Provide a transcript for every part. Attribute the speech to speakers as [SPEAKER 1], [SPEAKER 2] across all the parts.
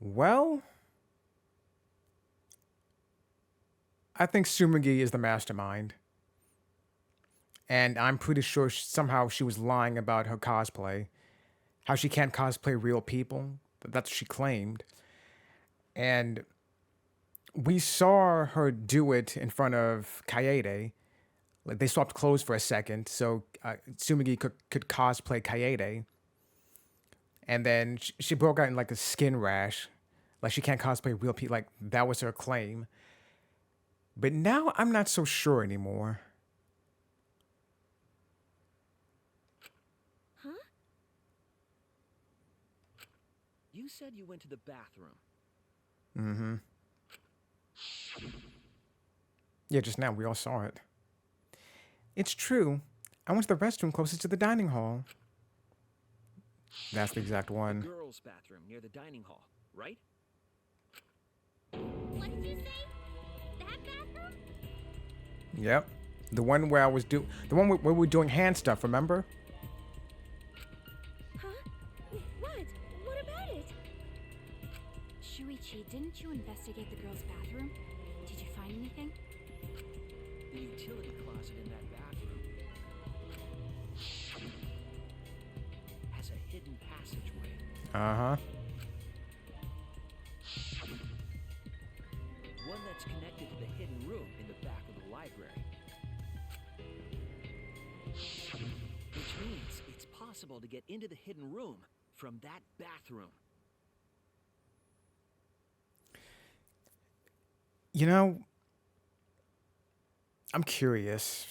[SPEAKER 1] Well, I think Sumagi is the mastermind. And I'm pretty sure somehow she was lying about her cosplay. How she can't cosplay real people. That's what she claimed. And we saw her do it in front of Kaede. Like they swapped clothes for a second, so Sumagi could cosplay Kaede. And then she broke out in like a skin rash. Like she can't cosplay real people. Like that was her claim. But now I'm not so sure anymore.
[SPEAKER 2] Huh? You said you went to the bathroom.
[SPEAKER 1] Mm-hmm. Yeah, just now we all saw it. It's true. I went to the restroom closest to the dining hall. That's the exact one.
[SPEAKER 2] The girls' bathroom near the dining hall, right?
[SPEAKER 3] What did you say? That bathroom?
[SPEAKER 1] Yep. The one where the one where we were doing hand stuff, remember?
[SPEAKER 3] Huh? What? What about it?
[SPEAKER 4] Shuichi, didn't you investigate the girls' bathroom? Did you find anything?
[SPEAKER 2] The utility closet in that bathroom has a hidden passageway.
[SPEAKER 1] Uh-huh.
[SPEAKER 2] One that's connected to the hidden room in the back of the library. Which means it's possible to get into the hidden room from that bathroom.
[SPEAKER 1] You know, I'm curious.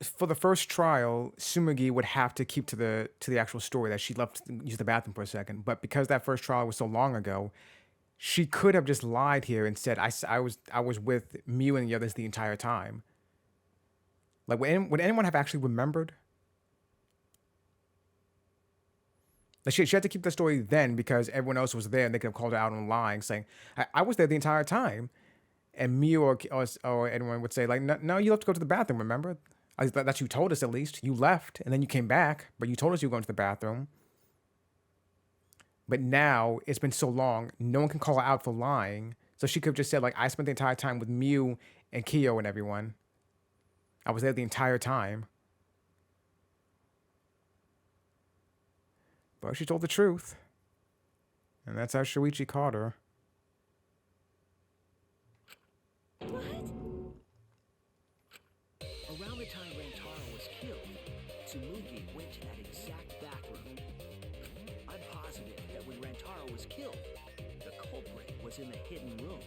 [SPEAKER 1] For the first trial, Sumagi would have to keep to the actual story that she left to use the bathroom for a second. But because that first trial was so long ago, she could have just lied here and said, I was with Mew and the others the entire time. Like, would anyone have actually remembered? Like she had to keep the story then because everyone else was there and they could have called her out on lying, saying, I was there the entire time. And Mew or anyone would say, like, no, you have to go to the bathroom, remember? That you told us at least. You left and then you came back, but you told us you were going to the bathroom. But now it's been so long, no one can call her out for lying. So she could have just said, like, I spent the entire time with Mew and Kyo and everyone. I was there the entire time. But she told the truth. And that's how Shuichi caught her.
[SPEAKER 3] What?
[SPEAKER 2] Around the time Rantaro was killed, Tsumugi went to that exact bathroom. I'm positive that when Rantaro was killed, the culprit was in the hidden room.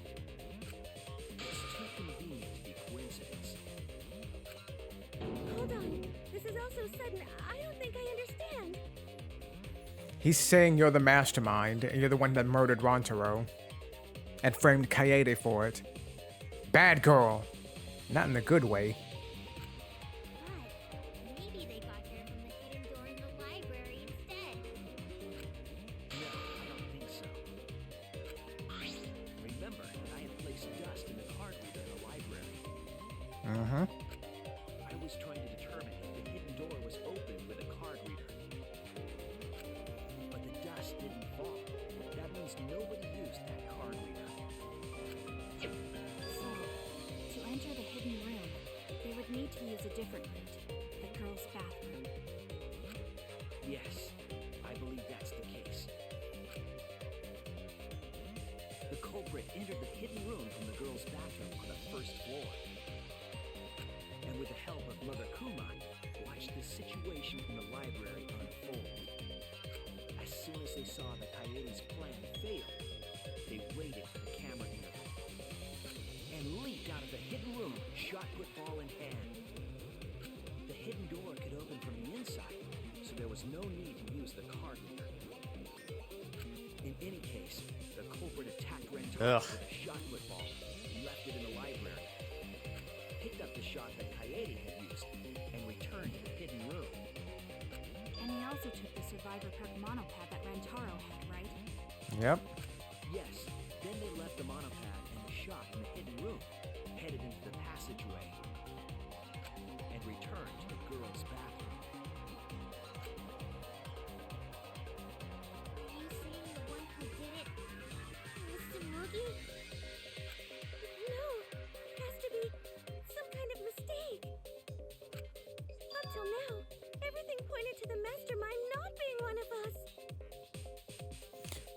[SPEAKER 2] It's too convenient to be coincidence.
[SPEAKER 3] Hold on. This is all so sudden. I don't think I understand.
[SPEAKER 1] He's saying you're the mastermind and you're the one that murdered Rantaro and framed Kaede for it. Bad girl. Not in a good way.
[SPEAKER 3] But maybe they got there from the hidden door in the library instead.
[SPEAKER 2] No, I don't think so. Remember, I had placed dust in the card reader in the library.
[SPEAKER 1] Mm-hmm.
[SPEAKER 2] I was trying to determine if the hidden door was open with a card reader. But the dust didn't fall. That means nobody used that card reader.
[SPEAKER 4] So, to enter the hidden room, they would need to use a different route, the girls' bathroom.
[SPEAKER 2] Yes, I believe that's the case. The culprit entered the hidden room from the girls' bathroom on the first floor. And with the help of Mother Kuma, watched the situation in the library unfold. As soon as they saw that Kaede's plan failed, they waited for the camera interval and leaped out of the hidden room, shot put ball in hand. The hidden door could open from the inside, so there was no need to use the card reader. In any case, the culprit attacked Rantaro with a shot put ball, left it in the library, picked up the shot that Kaede had used, and returned to the hidden room.
[SPEAKER 4] And he also took the Survivor Perk monopad that Rantaro had, right?
[SPEAKER 1] Yep.
[SPEAKER 2] Yes, then they left the monopad and the shot in the hidden room, headed into the passageway, and returned to the girls' bathroom.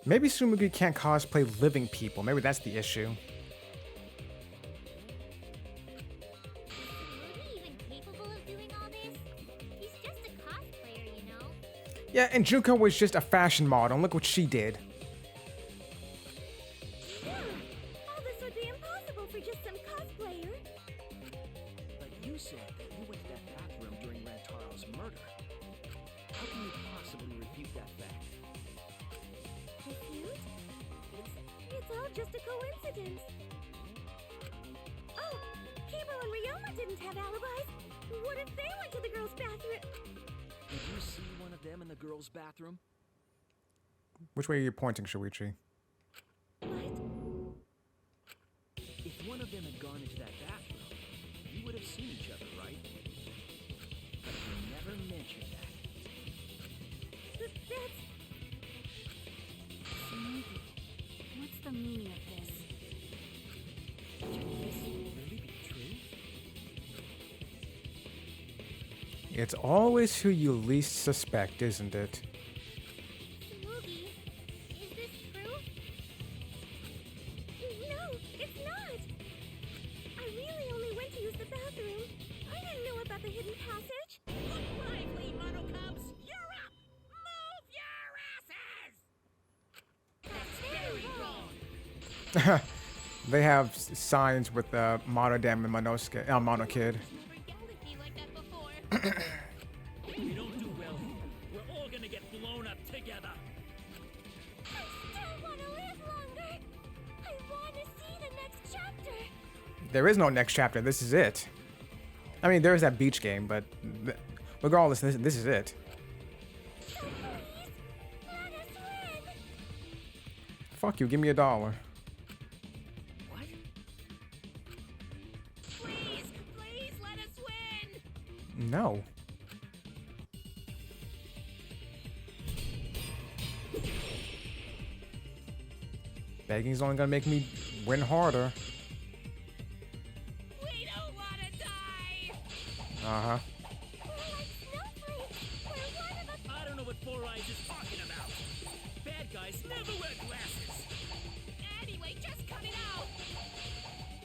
[SPEAKER 1] Maybe Sumugi can't cosplay living people. Maybe that's the issue.
[SPEAKER 3] Is even capable of doing all this? He's just a cosplayer, you know?
[SPEAKER 1] Yeah, and Junko was just a fashion model. And look what she did.
[SPEAKER 4] Yeah, all this would be impossible for just some cosplayer.
[SPEAKER 2] But you said that you went to that bathroom during Rantaro's murder. How can you possibly refute that fact?
[SPEAKER 4] Refute? It's all just a coincidence. Oh, Kibo and Ryoma didn't have alibis. What if they went to the girls' bathroom?
[SPEAKER 2] Did you see one of them in the girls' bathroom?
[SPEAKER 1] Which way are you pointing, Shuichi?
[SPEAKER 4] What?
[SPEAKER 2] If one of them had gone into that bathroom, you would have seen each other, right? But you never mentioned that.
[SPEAKER 4] That's... Sumugi, what's the meaning of this?
[SPEAKER 2] Can this really be true?
[SPEAKER 1] It's always who you least suspect, isn't it?
[SPEAKER 3] Sumugi, is this true?
[SPEAKER 4] No, it's not! I really only went to use the bathroom. I didn't know about the hidden passage.
[SPEAKER 2] Look lively, Mono Cubs! You're up! Move your asses! That's very wrong!
[SPEAKER 1] They have signs with Monodam and Mono Kid.
[SPEAKER 3] Never yelled at me like that before.
[SPEAKER 2] We don't do well here. We're all gonna get blown up together.
[SPEAKER 4] I still want to live longer. I want to see the next chapter.
[SPEAKER 1] There is no next chapter. This is it. I mean, there is that beach game, but regardless, this is it.
[SPEAKER 4] So please, let us win.
[SPEAKER 1] Fuck you. Give me $1.
[SPEAKER 2] What?
[SPEAKER 4] Please, please let us win.
[SPEAKER 1] No. Begging's only gonna make me win harder.
[SPEAKER 4] We don't want to die.
[SPEAKER 1] Uh-huh.
[SPEAKER 4] We're like snowflakes. We're one of a...
[SPEAKER 2] I don't know what Four Eyes is talking about. Bad guys never wear glasses.
[SPEAKER 4] Anyway, just cut it out.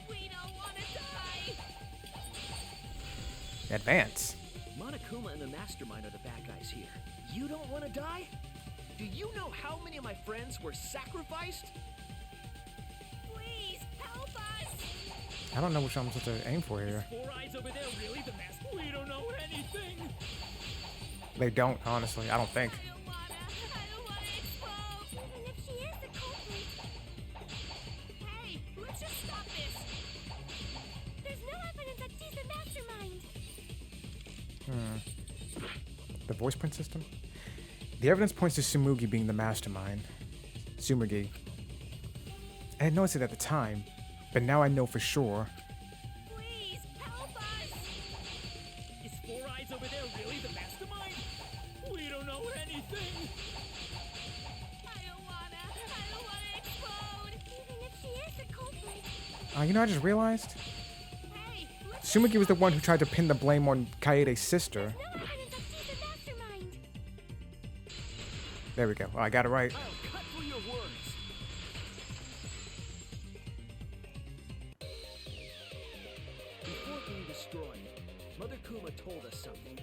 [SPEAKER 4] We don't want to die.
[SPEAKER 1] Advance.
[SPEAKER 2] Monokuma and the Mastermind are the bad guys here. You don't want to die? Do you know how many of my friends were sacrificed?
[SPEAKER 4] Please help us.
[SPEAKER 1] I don't know which one I'm supposed to aim for here.
[SPEAKER 2] Four Eyes over there really the master? We don't know anything.
[SPEAKER 1] They don't, honestly. I don't think.
[SPEAKER 4] I don't want to explode. Even if she is the culprit. Hey, let's just stop this. There's no evidence that she's the mastermind.
[SPEAKER 1] The voice print system? The evidence points to Sumugi being the mastermind. Sumugi. I didn't notice it at the time, but now I know for sure.
[SPEAKER 4] Please help us.
[SPEAKER 2] Is Four Eyes over there really the mastermind? We don't know anything.
[SPEAKER 4] I don't wanna explode. Even if she is the culprit.
[SPEAKER 1] You know, I just realized
[SPEAKER 4] Hey, let's
[SPEAKER 1] Sumugi was the one who tried to pin the blame on Kaede's sister.
[SPEAKER 4] no evidence that she's the mastermind.
[SPEAKER 1] There we go. I got it right.
[SPEAKER 2] I'll cut through your words. Before being destroyed, Mother Kuma told us something.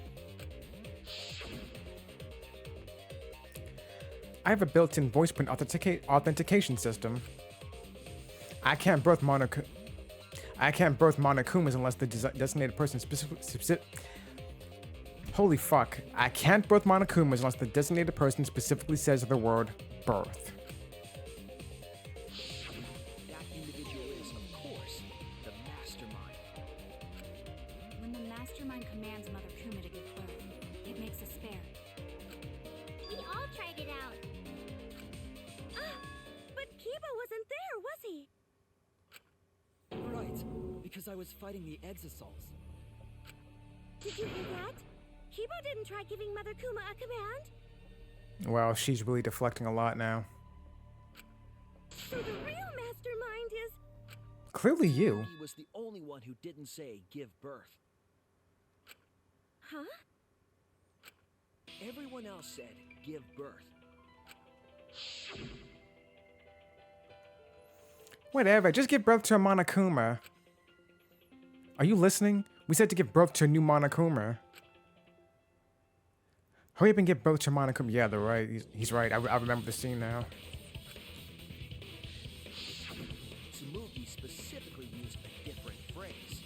[SPEAKER 1] I have a built-in voice print authentication system. I can't birth Monokumas unless the designated person Holy fuck. I can't birth Monokumas unless the designated person specifically says the word birth.
[SPEAKER 2] That individual is, of course, the mastermind.
[SPEAKER 4] When the mastermind commands Mother Kuma to give birth, it makes a spare.
[SPEAKER 3] We all tried it out.
[SPEAKER 4] But Kiba wasn't there, was he?
[SPEAKER 2] Right, because I was fighting the Exosols.
[SPEAKER 4] Did you hear that? Kiba didn't try giving Mother Kuma a command.
[SPEAKER 1] Well, she's really deflecting a lot now.
[SPEAKER 4] So the real mastermind is...
[SPEAKER 1] Clearly you.
[SPEAKER 2] He was the only one who didn't say give birth.
[SPEAKER 4] Huh?
[SPEAKER 2] Everyone else said give birth.
[SPEAKER 1] Whatever, just give birth to a Monokuma. Are you listening? We said to give birth to a new Monokuma. Hurry up and give birth to Monokuma. Yeah, they're right. He's right. I remember the scene now.
[SPEAKER 2] Tsumugi specifically used a different phrase.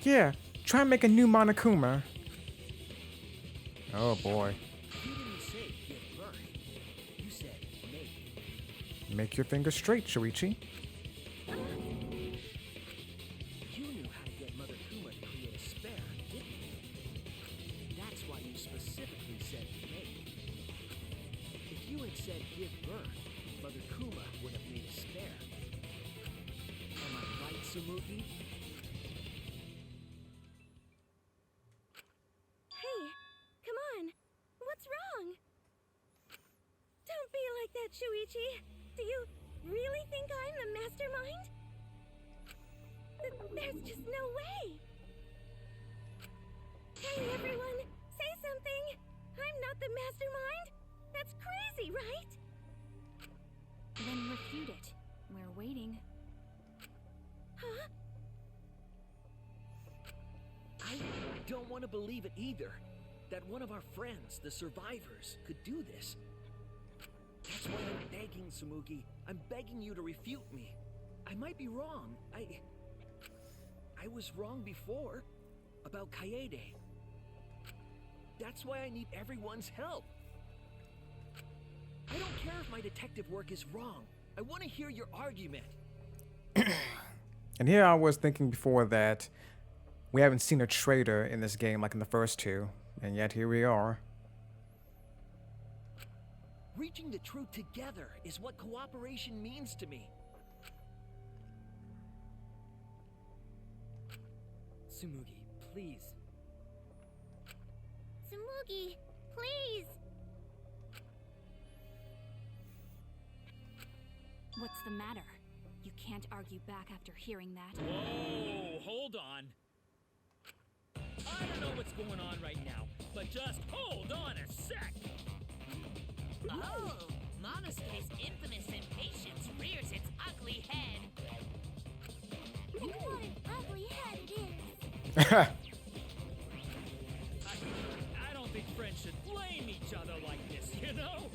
[SPEAKER 1] Yeah, try and make a new Monokuma. Oh boy.
[SPEAKER 2] You didn't say give birth. You said make.
[SPEAKER 1] Make your finger straight, Shuichi.
[SPEAKER 2] You knew how to get Mother Kuma to create a spare, didn't you? That's why you specifically said make. If you had said give birth, Mother Kuma would have made a spare. Am I right, Tsumugi?
[SPEAKER 4] Hey, come on. What's wrong? Don't be like that, Shuichi. Do you really think I'm the mastermind? There's just no way. Hey, everyone, say something. I'm not the mastermind. That's crazy, right?
[SPEAKER 3] Then refute it. We're waiting.
[SPEAKER 4] Huh?
[SPEAKER 2] I don't want to believe it either. That one of our friends, the survivors, could do this. That's why I'm begging, Tsumugi. I'm begging you to refute me. I might be wrong. I was wrong before about Kaede. That's why I need everyone's help. I don't care if my detective work is wrong. I want to hear your argument.
[SPEAKER 1] And here I was thinking before that we haven't seen a traitor in this game like in the first two, and yet here we are.
[SPEAKER 2] Reaching the truth together is what cooperation means to me.
[SPEAKER 5] Tsumugi, please.
[SPEAKER 3] Tsumugi, please! What's the matter? You can't argue back after hearing that.
[SPEAKER 5] Whoa, hold on. I don't know what's going on right now, but just hold on a sec.
[SPEAKER 6] Oh, Monosuke's infamous impatience rears its ugly head.
[SPEAKER 3] And what an ugly head it is!
[SPEAKER 5] I don't think friends should blame each other like this, you know?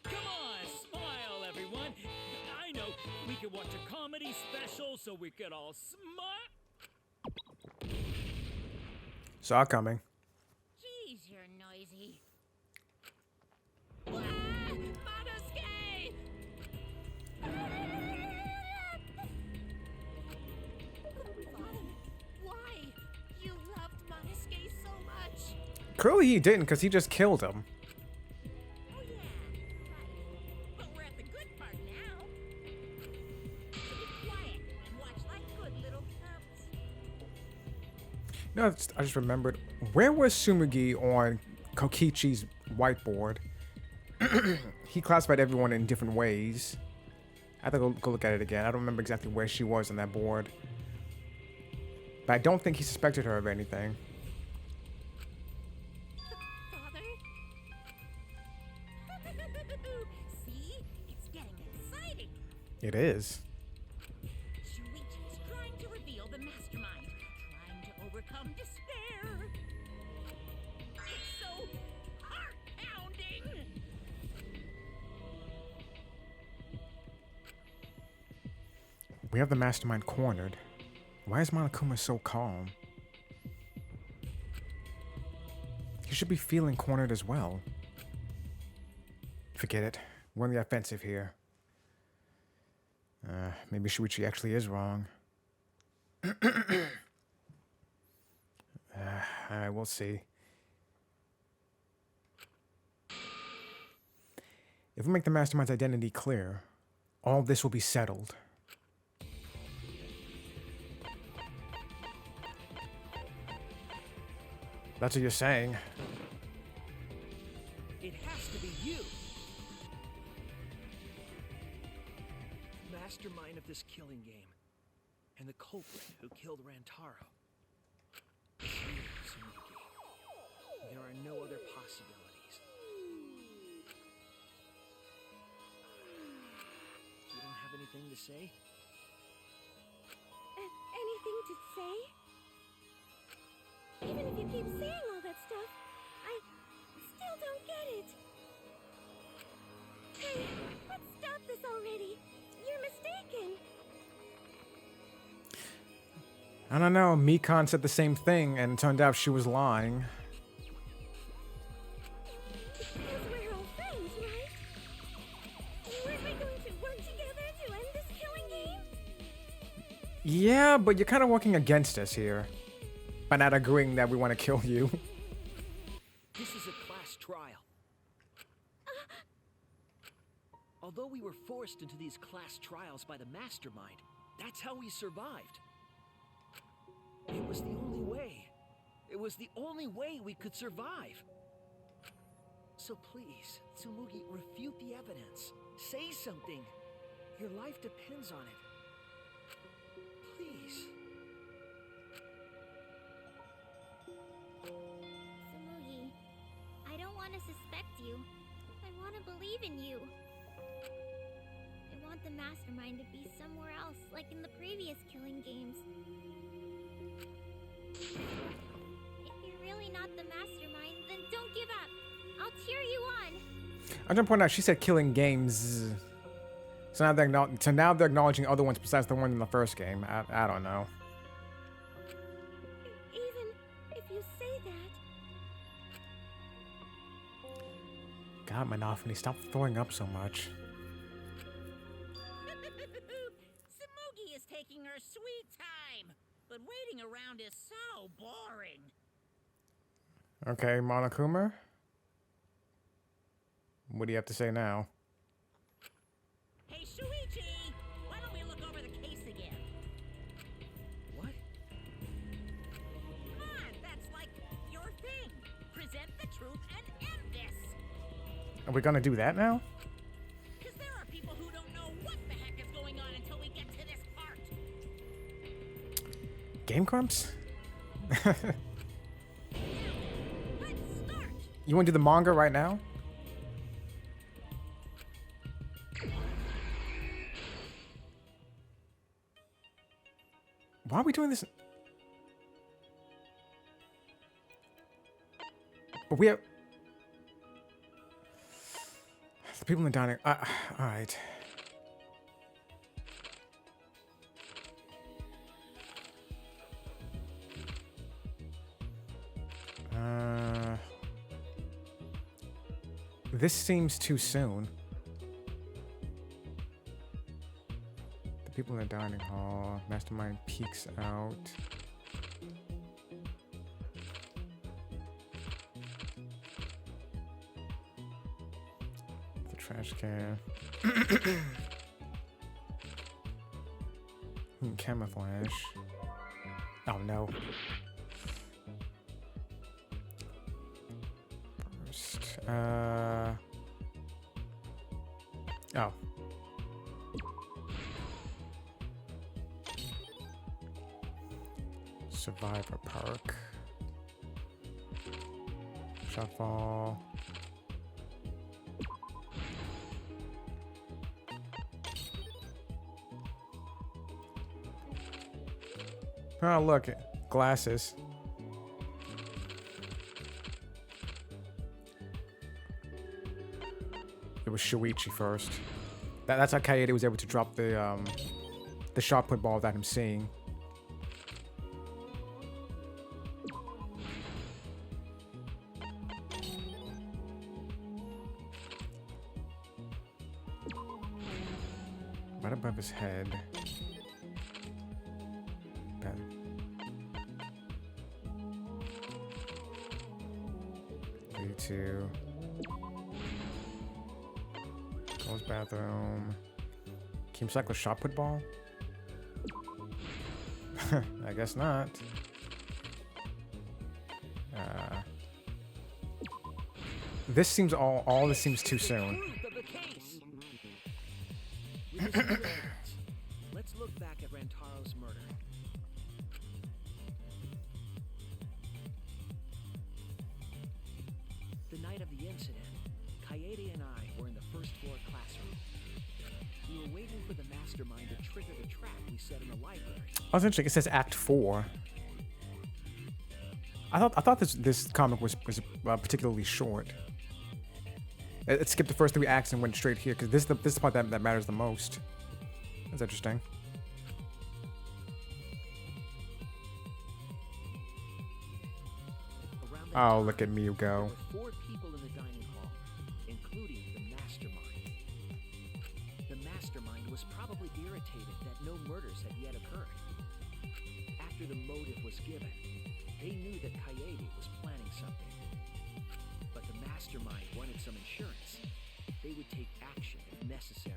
[SPEAKER 5] Come on, smile, everyone. I know we could watch a comedy special so we could all smile.
[SPEAKER 1] Saw coming.
[SPEAKER 6] Jeez, you're noisy.
[SPEAKER 4] Ah, Monosuke! Father, why? You loved Monosuke so much.
[SPEAKER 1] Clearly he didn't, because he just killed him.
[SPEAKER 6] Oh yeah, right. But we're at the good part now. So be quiet and watch like good little cubs.
[SPEAKER 1] No, I just remembered. Where was Tsumugi on Kokichi's whiteboard? He classified everyone in different ways. I have to go look at it again. I don't remember exactly where she was on that board. But I don't think he suspected her of anything.
[SPEAKER 4] Father?
[SPEAKER 6] See? It's getting exciting.
[SPEAKER 1] It is.
[SPEAKER 6] Shuichi is trying to reveal the mastermind, trying to overcome despair. It's so heart-pounding.
[SPEAKER 1] We have the mastermind cornered. Why is Monokuma so calm? He should be feeling cornered as well. Forget it. We're on the offensive here. Maybe Shuichi actually is wrong. Alright, we'll see. If we make the mastermind's identity clear, all this will be settled. That's what you're saying.
[SPEAKER 2] It has to be you. Mastermind of this killing game. And the culprit who killed Rantaro. You, Tsumugi. There are no other possibilities. anything to say?
[SPEAKER 4] Anything to say? Even if you keep saying all that stuff, I still don't get it. Hey, let's stop this already. You're mistaken.
[SPEAKER 1] I don't know. Mikan said the same thing, and it turned out she was lying.
[SPEAKER 4] Because we're all friends, right? Weren't we going to work together to end this killing game?
[SPEAKER 1] Yeah, but you're kind of working against us here by not agreeing that we want to kill you.
[SPEAKER 2] This is a class trial. Although we were forced into these class trials by the mastermind, that's how we survived. It was the only way. It was the only way we could survive. So please, Tsumugi, refute the evidence. Say something. Your life depends on it. Please.
[SPEAKER 3] Tsumugi, I don't want to suspect you. I want to believe in you. I want the mastermind to be somewhere else, like in the previous killing games. If you're really not the mastermind, then don't give up. I'll cheer you on.
[SPEAKER 1] I'm gonna point out she said killing games. So now they're acknowledging other ones besides the one in the first game. I don't know.
[SPEAKER 4] Even if you say that.
[SPEAKER 1] God, Monophony, stop throwing up so much.
[SPEAKER 6] Tsumugi is taking her sweet time, but waiting around is so boring.
[SPEAKER 1] Okay, Monokuma? What do you have to say now?
[SPEAKER 6] Hey, Shuichi! Why don't we look over the case again?
[SPEAKER 2] What?
[SPEAKER 6] Come on, that's like your thing. Present the truth and end this.
[SPEAKER 1] Are we gonna do that now?
[SPEAKER 6] Because there are people who don't know what the heck is going on until we get to this part.
[SPEAKER 1] Game Grumps?
[SPEAKER 6] Let's start.
[SPEAKER 1] You wanna do the manga right now? Why are we doing this? We have the people in the dining. All right. This seems too soon. The people in the dining hall. Mastermind peeks out. The trash can. Camouflage. Oh no. First, oh. Survivor Park. Shotfall. Oh, look. Glasses. It was Shuichi first. That's how Kaede was able to drop the shot put ball without him seeing. Right above his head. Ben. V2. Girls' bathroom. Keem Cycle shot put ball? I guess not. This seems all this seems too soon.
[SPEAKER 2] Truth of the case. With this new evidence, let's look back at Rantaro's murder. The night of the incident, Kaede and I were in the first floor classroom. We were waiting for the mastermind to trigger the trap we set in the library.
[SPEAKER 1] Oh, that's interesting. It says Act 4. I thought this comic was particularly short. It skipped the first 3 acts and went straight here because this is the part that matters the most. That's interesting.
[SPEAKER 2] Around that
[SPEAKER 1] Oh,
[SPEAKER 2] time,
[SPEAKER 1] look at me
[SPEAKER 2] there
[SPEAKER 1] go.
[SPEAKER 2] were 4 people in the dining hall, including the mastermind. The mastermind was probably irritated that no murders had yet occurred. After the motive was given, they knew that Kaede was planning something. But the mastermind wanted some insurance. They would take action if necessary.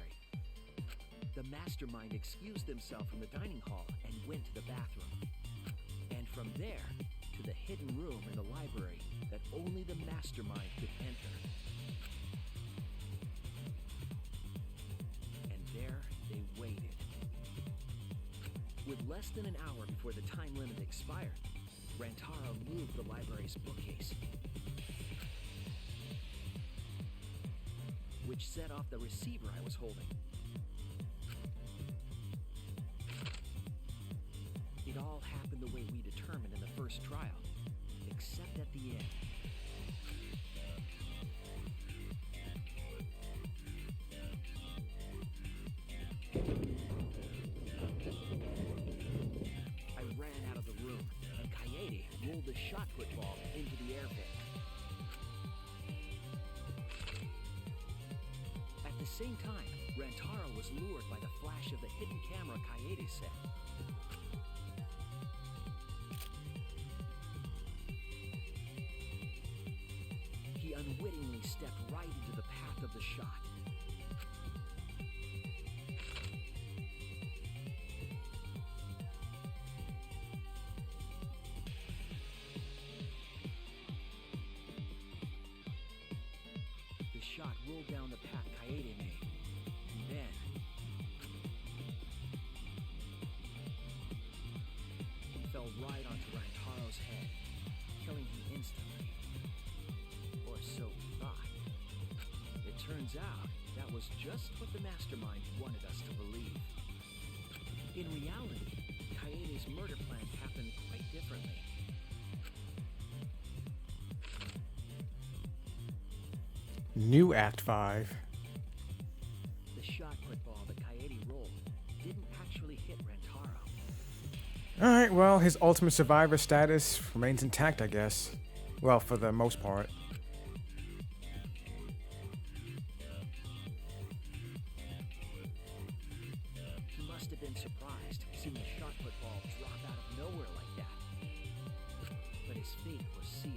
[SPEAKER 2] The mastermind excused themselves from the dining hall and went to the bathroom. And from there, to the hidden room in the library that only the mastermind could enter. And there they waited. With less than an hour before the time limit expired, Rantaro moved the library's bookcase, which set off the receiver I was holding. It all happened the way we determined in the first trial, except at the end. I ran out of the room, and Kaede rolled the shot put ball into the air pit. At the same time, Rantaro was lured by the flash of the hidden camera Kaede set. He unwittingly stepped right into the path of the shot. The shot rolled down the path Kaede made, and then he fell right onto Rantaro's head, killing him instantly. Or so we thought. It turns out that was just what the mastermind wanted us to believe. In reality, Kaede's murder plan happened quite differently.
[SPEAKER 1] New Act 5.
[SPEAKER 2] The shot put ball that Kaede rolled didn't actually hit Rantaro.
[SPEAKER 1] Alright, well, his ultimate survivor status remains intact, I guess. Well, for the most part.
[SPEAKER 2] He must have been surprised seeing the shot put ball drop out of nowhere like that. But his fate was sealed.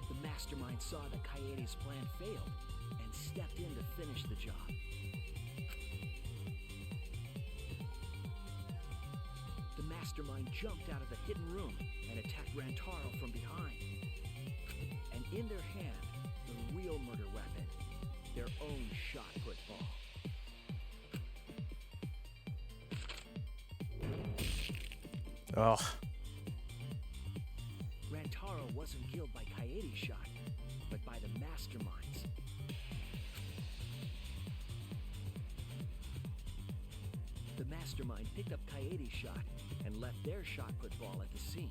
[SPEAKER 2] The mastermind saw that Kaede's plan failed and stepped in to finish the job. The mastermind jumped out of the hidden room and attacked Rantaro from behind. And in their hand, the real murder weapon, their own shot put ball.
[SPEAKER 1] Ugh.
[SPEAKER 2] Rantaro wasn't killed by Kaede's shot, but by the masterminds. The mastermind picked up Kaede's shot and left their shot put ball at the scene.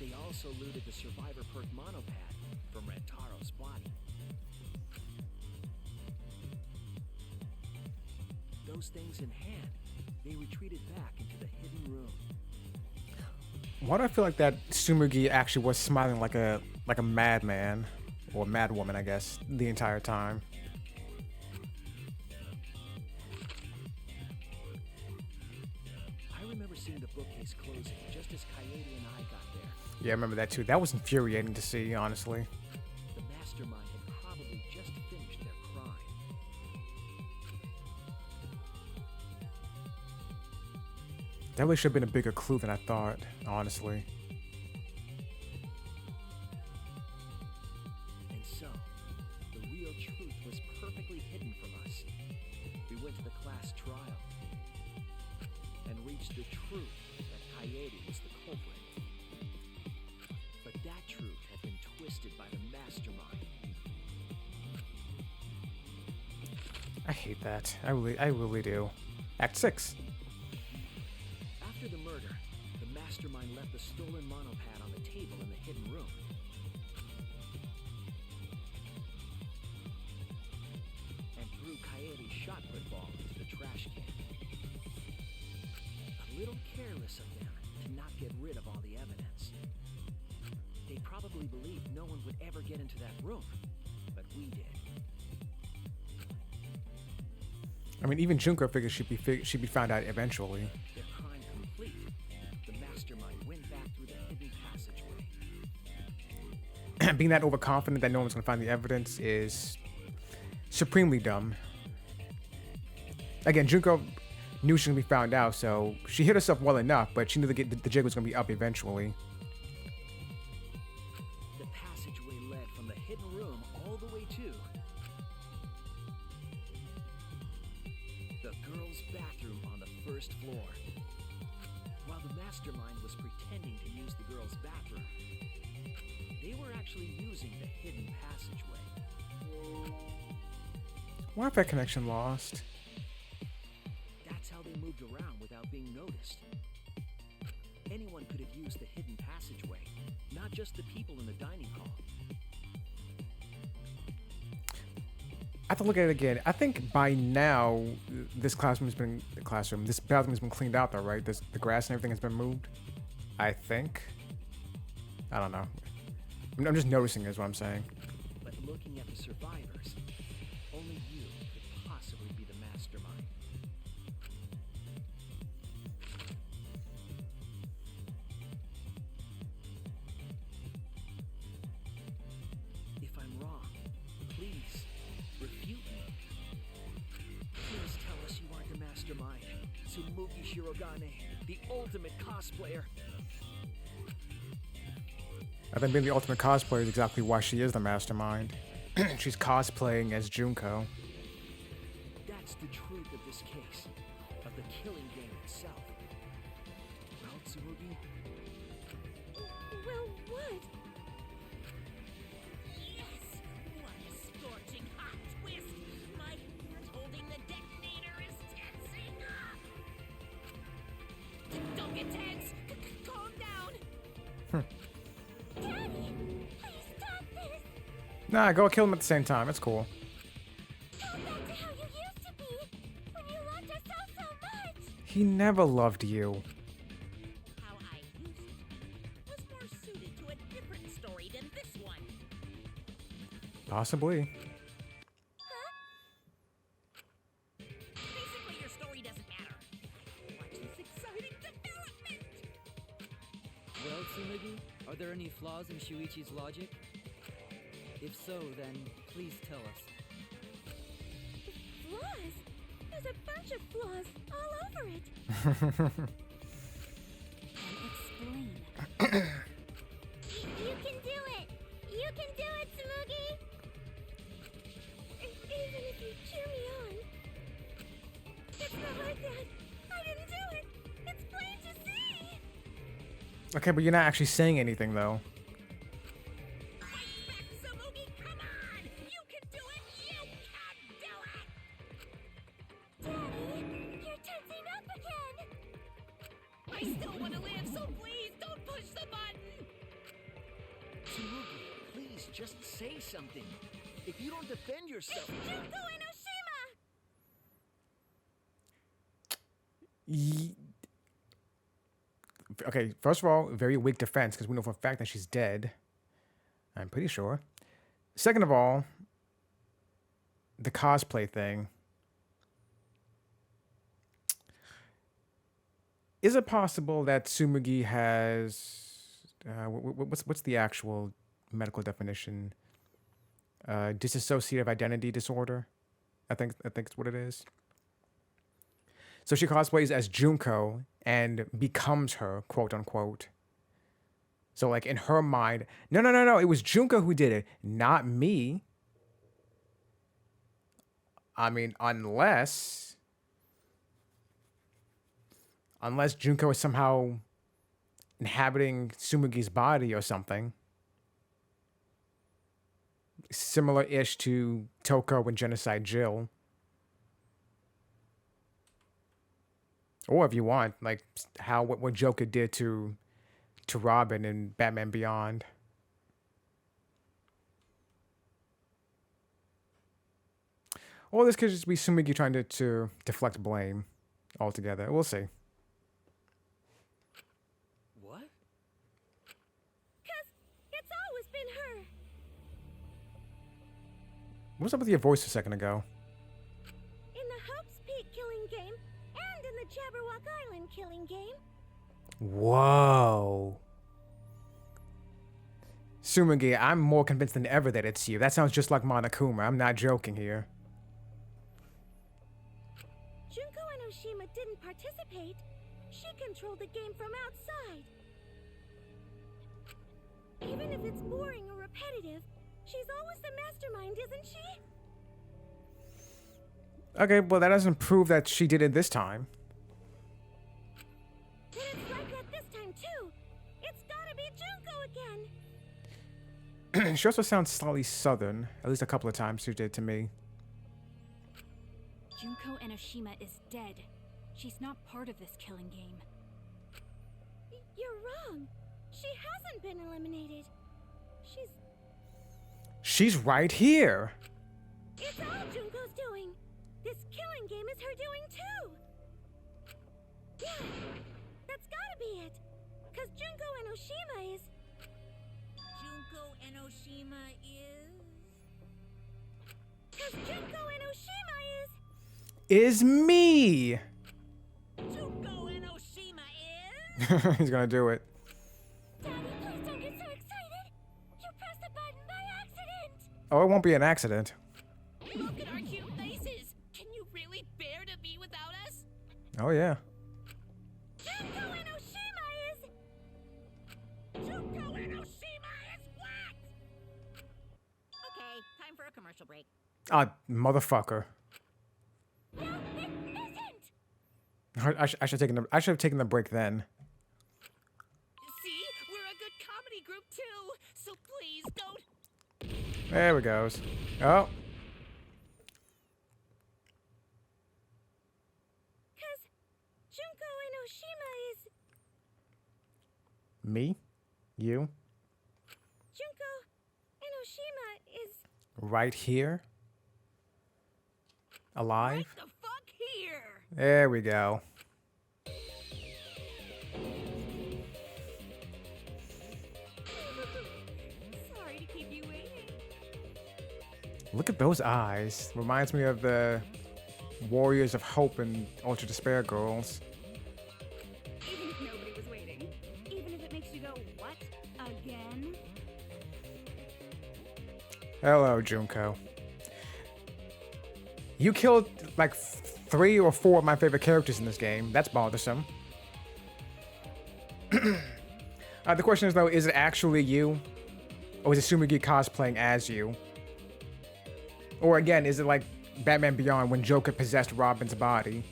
[SPEAKER 2] They also looted the survivor perk monopad from Rantaro's body. Those things in hand, they retreated back into the hidden room.
[SPEAKER 1] Why do I feel like that Tsumugi actually was smiling like a madman, or madwoman, I guess, the entire time?
[SPEAKER 2] I remember seeing the bookcase closing just as Kaede and I got there.
[SPEAKER 1] Yeah, I remember that too. That was infuriating to see, honestly.
[SPEAKER 2] The mastermind had probably just finished their crime.
[SPEAKER 1] That really should have been a bigger clue than I thought, honestly.
[SPEAKER 2] And so, the real truth was perfectly hidden from us. We went to the class trial and reached the truth that Kaede was the culprit. truth had been twisted by the mastermind.
[SPEAKER 1] I hate that. I really do. Act 6.
[SPEAKER 2] After the murder, the mastermind left the stolen monopad on the table in the hidden room. And threw Coyote's shot put ball into the trash can. A little careless of them to not get rid of all the evidence. They probably believed no one would ever get into that room, but we did.
[SPEAKER 1] I mean, even Junko figures she'd be found out eventually.
[SPEAKER 2] Their crime complete, the mastermind went back through the hidden passageway.
[SPEAKER 1] Being that overconfident that no one's gonna find the evidence is supremely dumb. Again, Junko knew she was gonna be found out, so she hit herself well enough, but she knew the jig was gonna be up eventually.
[SPEAKER 2] The passageway led from the hidden room all the way to the girls' bathroom on the first floor. While the mastermind was pretending to use the girls' bathroom, they were actually using the hidden passageway.
[SPEAKER 1] Wi-Fi connection lost.
[SPEAKER 2] That's how they moved around without being noticed. Anyone could have used the hidden passageway, not just the people in the dining hall.
[SPEAKER 1] I have to look at it again. I think by now this bathroom's been cleaned out though, right? The grass and everything has been moved. I think. I don't know. I'm just noticing is what I'm saying.
[SPEAKER 2] But looking at the survivors, only you could possibly be the mastermind. If I'm wrong, please refute me. Please tell us you aren't the mastermind. Tsumugi Shirogane, the ultimate cosplayer.
[SPEAKER 1] I think being the ultimate cosplayer is exactly why she is the mastermind. She's cosplaying as Junko.
[SPEAKER 2] That's the truth of this case, of the killing game itself. Well, Tsumugi,
[SPEAKER 4] Well, what?
[SPEAKER 6] Yes! What a scorching hot twist! My hand holding the detonator is tensing up! Don't get tense! Calm down!
[SPEAKER 4] Daddy, please stop this.
[SPEAKER 1] Nah, go kill him at the same time. It's cool.
[SPEAKER 4] Go back to how you used to be when you loved us all so much.
[SPEAKER 1] He never loved you.
[SPEAKER 6] How I used to was more suited to a different story than this one.
[SPEAKER 1] Possibly.
[SPEAKER 6] Basically, your story doesn't matter. Watch this exciting development!
[SPEAKER 7] Well, Tsumugi, are there any flaws in Shuichi's logic? If so, then please tell us.
[SPEAKER 4] Flaws? There's a bunch of flaws all over it. Explain. You can do it! You can do it, Tsumugi! Even if you cheer me on. It's not like that. I didn't do it. It's plain to see.
[SPEAKER 1] Okay, but you're not actually saying anything though.
[SPEAKER 6] Fight back, Tsumugi! Come on! You can do it! You can do it!
[SPEAKER 4] Daddy, you're tensing up again.
[SPEAKER 6] I still want to live, so please don't push the button!
[SPEAKER 2] Tsumugi, please just say something. If you don't defend yourself,
[SPEAKER 4] Junko Enoshima!
[SPEAKER 1] Okay, first of all, very weak defense because we know for a fact that she's dead. I'm pretty sure. Second of all, the cosplay thing. Is it possible that Tsumugi has what's the actual medical definition? Dissociative identity disorder. I think it's what it is. So she cosplays as Junko and becomes her, quote unquote. So like in her mind, no, it was Junko who did it, not me. I mean, unless Junko is somehow inhabiting Tsumugi's body or something. similar-ish to Toko and Genocide Jill. Or if you want, like how what Joker did to Robin in Batman Beyond. Or this could just be Sumigi trying to deflect blame altogether. We'll see.
[SPEAKER 5] What?
[SPEAKER 4] Cause it's always been her.
[SPEAKER 1] What's up with your voice a second ago?
[SPEAKER 4] In the Hope's Peak killing game and in the Jabberwock Island killing game.
[SPEAKER 1] Whoa. Sumigi, I'm more convinced than ever that it's you. That sounds just like Monokuma. I'm not joking here.
[SPEAKER 4] Junko and Oshima didn't participate. She controlled the game from outside. Even if it's boring or repetitive, she's always the mastermind, isn't she?
[SPEAKER 1] Okay, well, that doesn't prove that she did it this time.
[SPEAKER 4] Then it's like that this time, too. It's gotta be Junko again.
[SPEAKER 1] She also sounds slightly southern. At least a couple of times she did to me.
[SPEAKER 8] Junko Enoshima is dead. She's not part of this killing game.
[SPEAKER 4] You're wrong. She hasn't been eliminated.
[SPEAKER 1] She's right here.
[SPEAKER 4] It's all Junko's doing. This killing game is her doing too. Yeah, that's gotta be it. Cause Junko Enoshima is...
[SPEAKER 6] Junko Enoshima is...
[SPEAKER 4] Cause Junko Enoshima is...
[SPEAKER 1] Is me.
[SPEAKER 6] Junko Enoshima is...
[SPEAKER 1] He's gonna do it.
[SPEAKER 4] Daddy, please don't get so excited. You pressed the button by accident.
[SPEAKER 1] Oh, it won't be an accident.
[SPEAKER 6] Look at our cute faces. Can you really bear to be without us?
[SPEAKER 1] Oh, yeah.
[SPEAKER 4] Junko Enoshima is...
[SPEAKER 6] Junko Enoshima is what? Okay, time for a commercial break.
[SPEAKER 1] Ah, motherfucker.
[SPEAKER 4] No, it isn't.
[SPEAKER 1] I should have taken the break then.
[SPEAKER 6] See? We're a good comedy group too. So please don't...
[SPEAKER 1] There we goes. Oh.
[SPEAKER 4] Cause Junko Enoshima is...
[SPEAKER 1] Me? You?
[SPEAKER 4] Junko Enoshima is...
[SPEAKER 1] Right here? Alive?
[SPEAKER 6] Right the fuck here!
[SPEAKER 1] There we go.
[SPEAKER 4] Sorry to keep you waiting.
[SPEAKER 1] Look at those eyes. Reminds me of the Warriors of Hope and Ultra Despair girls.
[SPEAKER 8] Even if nobody was waiting. Even if it makes you go, what? Again?
[SPEAKER 1] Hello, Junko. You killed like 3 or 4 of my favorite characters in this game. That's bothersome. The question is, though, is it actually you? Or is it Sumigi cosplaying as you? Or again, is it like Batman Beyond when Joker possessed Robin's body?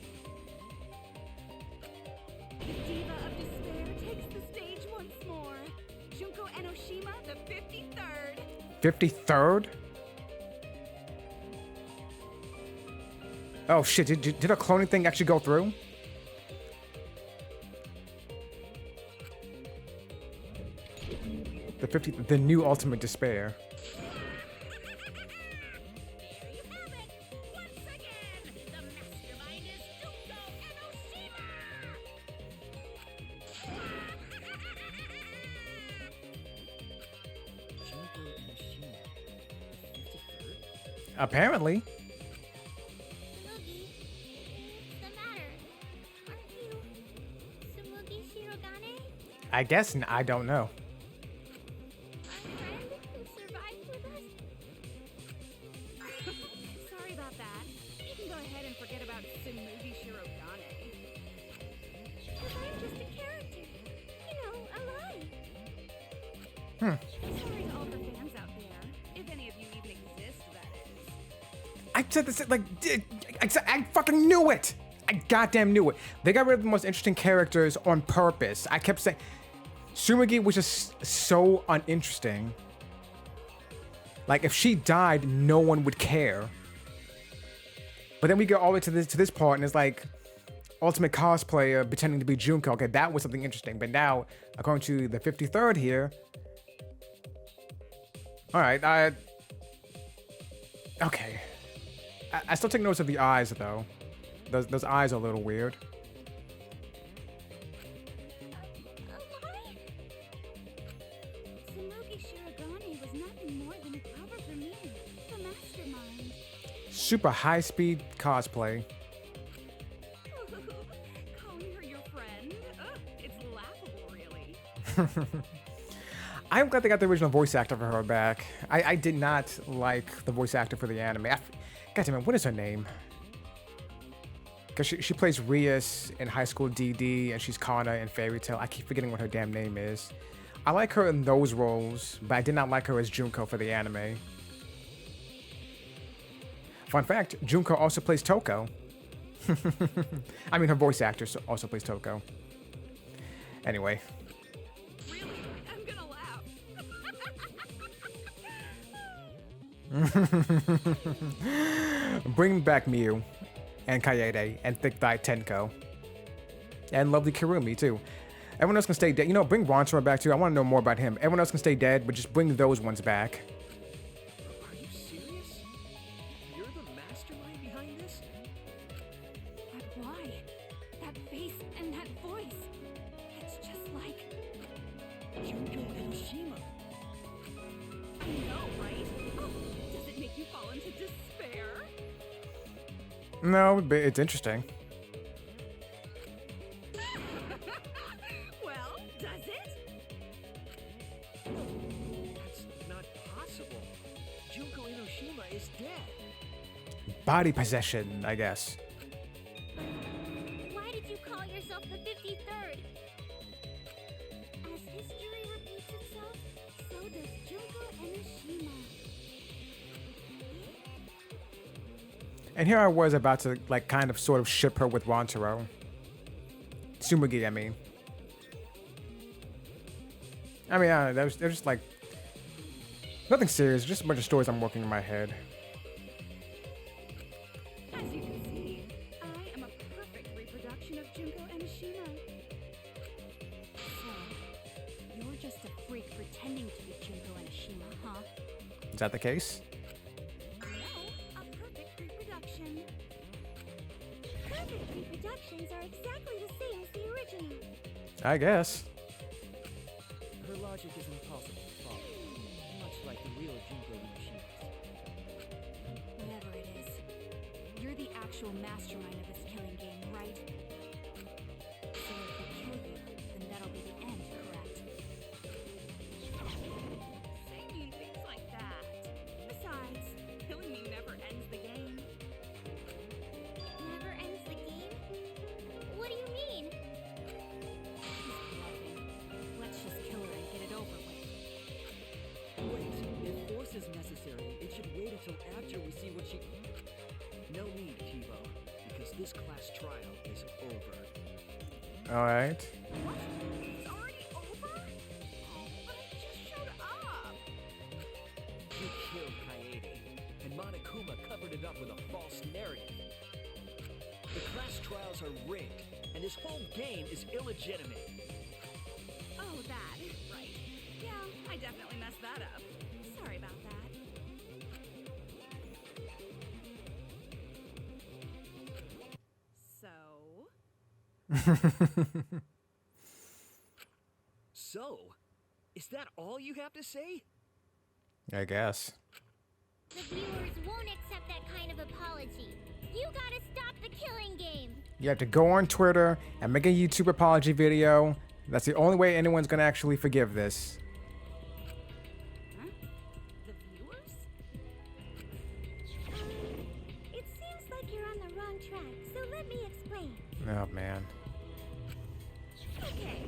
[SPEAKER 4] The Diva of Despair takes the stage once more. Junko Enoshima, the 53rd.
[SPEAKER 1] 53rd? Oh shit, did a cloning thing actually go through? The new Ultimate Despair.
[SPEAKER 6] There you have it! Once again, the mastermind is Junko Enoshima!
[SPEAKER 7] Junko Enoshima. The 53rd?
[SPEAKER 1] Apparently.
[SPEAKER 3] Sumugi, what's the matter? Aren't you Sumugi Shirogane?
[SPEAKER 1] I guess I don't know.
[SPEAKER 3] Our friend who survived with us?
[SPEAKER 8] Sorry about that. You can go ahead and forget about Sumugi Shirogane.
[SPEAKER 4] Cause I'm just a character. You know, alive.
[SPEAKER 8] Sorry to all the fans out there. If any of you even exist, that is.
[SPEAKER 1] I said this like I fucking knew it. I goddamn knew it. They got rid of the most interesting characters on purpose. I kept saying Sumigi was just so uninteresting. Like, if she died, no one would care. But then we get all the way to this part, and it's like ultimate cosplayer pretending to be Junko. Okay, that was something interesting. But now, according to the 53rd here, all right, okay. I still take notice of the eyes though. Those eyes are a little weird.
[SPEAKER 8] Tsunogi Shirogane was nothing more than a cover for me, the mastermind.
[SPEAKER 1] Super high speed cosplay.
[SPEAKER 8] Calling her your friend? Ugh, it's laughable, really.
[SPEAKER 1] I'm glad they got the original voice actor for her back. I did not like the voice actor for the anime. God damn it, what is her name? Because she plays Rias in High School DD, and she's Kana in Fairy Tail. I keep forgetting what her damn name is. I like her in those roles, but I did not like her as Junko for the anime. Fun fact, Junko also plays Toko. I mean, her voice actor also plays Toko. Anyway.
[SPEAKER 8] Really? I'm gonna laugh.
[SPEAKER 1] Bring back Miu and Kaede and Thick Thigh Tenko. And lovely Kirumi, too. Everyone else can stay dead. You know, bring Ronsora back, too. I want to know more about him. Everyone else can stay dead, but just bring those ones back.
[SPEAKER 2] Are you serious? You're the mastermind behind this?
[SPEAKER 8] But why? That face and that voice. It's just like...
[SPEAKER 2] Junko Enoshima.
[SPEAKER 8] I know, right? Oh, does it make you fall into despair?
[SPEAKER 1] No, but it's interesting.
[SPEAKER 8] Well, does it?
[SPEAKER 2] That's not possible. Junko Enoshima is dead.
[SPEAKER 1] Body possession, I guess.
[SPEAKER 3] Why did you call yourself the 53rd? As history repeats itself, so does Junko Enoshima.
[SPEAKER 1] And here I was about to, like, kind of sort of ship her with Ronsoro. Tsumugi, I mean. I mean, they're just like... Nothing serious, just a bunch of stories I'm working in my head.
[SPEAKER 8] As you can see, I am a perfect reproduction of Junko Enoshima. So, you're just a freak pretending to be Junko Enoshima, huh?
[SPEAKER 1] Is that the case?
[SPEAKER 8] No, a perfect reproduction.
[SPEAKER 3] Perfect reproductions are exactly the same as the original.
[SPEAKER 1] I guess.
[SPEAKER 7] Her logic is impossible to follow, much like the real Junko Unoshima's.
[SPEAKER 8] Whatever it is, you're the actual mastermind of this killing game, right? So if we kill you, then that'll be the end, correct? Say mean things like that. Besides, killing me never ends the game.
[SPEAKER 3] Never ends the game? What do you mean?
[SPEAKER 8] She's bluffing. Let's just kill her and get it over with.
[SPEAKER 2] Wait, if force is necessary, it should wait until after we see what she... No need, Kibo, because this class trial is over.
[SPEAKER 1] Alright.
[SPEAKER 8] What? It's already over? Oh, but I just showed up.
[SPEAKER 2] You killed Kaede, and Monokuma covered it up with a false narrative. The class trials are rigged, and this whole game is illegitimate.
[SPEAKER 8] Oh, that. Right. Yeah, I definitely messed that up. Sorry about that.
[SPEAKER 2] So, is that all you have to say?
[SPEAKER 1] I guess.
[SPEAKER 3] The viewers won't accept that kind of apology. You gotta stop the killing game.
[SPEAKER 1] You have to go on Twitter and make a YouTube apology video. That's the only way anyone's gonna actually forgive this.
[SPEAKER 8] Huh? The viewers?
[SPEAKER 3] It seems like you're on the wrong track, so let me explain.
[SPEAKER 1] Oh, man.
[SPEAKER 8] Okay,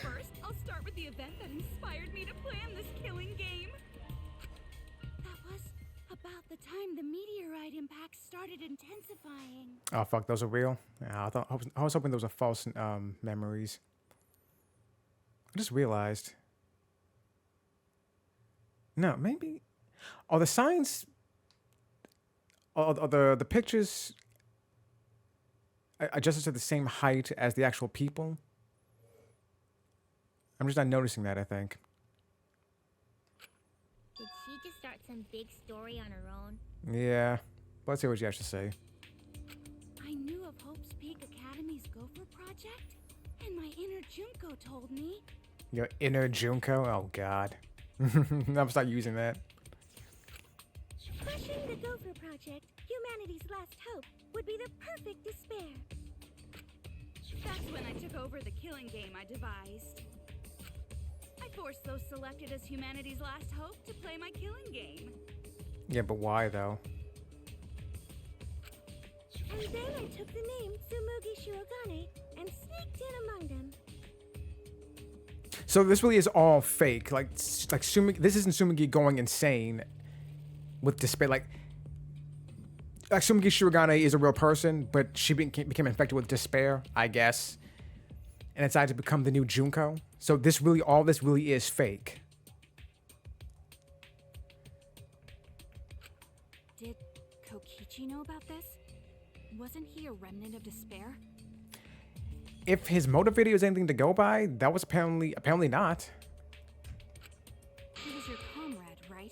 [SPEAKER 8] first, I'll start with the event that inspired me to plan this killing game. That was about the time the meteorite impact started intensifying.
[SPEAKER 1] Oh, fuck, those are real? Yeah, I was hoping those were false memories. I just realized. No, maybe. Are the signs, are the pictures adjusted to the same height as the actual people? I'm just not noticing that, I think.
[SPEAKER 3] Did she just start some big story on her own?
[SPEAKER 1] Yeah. Let's hear what you have to say.
[SPEAKER 8] I knew of Hope's Peak Academy's Gopher project, and my inner Junko told me.
[SPEAKER 1] Your inner Junko? Oh, God. I'm gonna start using that.
[SPEAKER 3] Crushing the Gopher Project, humanity's last hope, would be the perfect despair.
[SPEAKER 8] That's when I took over the killing game I devised. I forced those selected as humanity's last hope to play my killing game.
[SPEAKER 1] Yeah, but why, though?
[SPEAKER 3] And then I took the name Tsumugi Shirogane and sneaked in among them.
[SPEAKER 1] So this really is all fake. Like Sumigi, this isn't Sumigi going insane with despair. Like Sumigi Shirogane is a real person, but she became infected with despair, I guess, and decided to become the new Junko. So all this really is fake.
[SPEAKER 8] Did Kokichi know about this? Wasn't he a remnant of despair?
[SPEAKER 1] If his motive video is anything to go by, that was apparently not.
[SPEAKER 8] He was your comrade, right?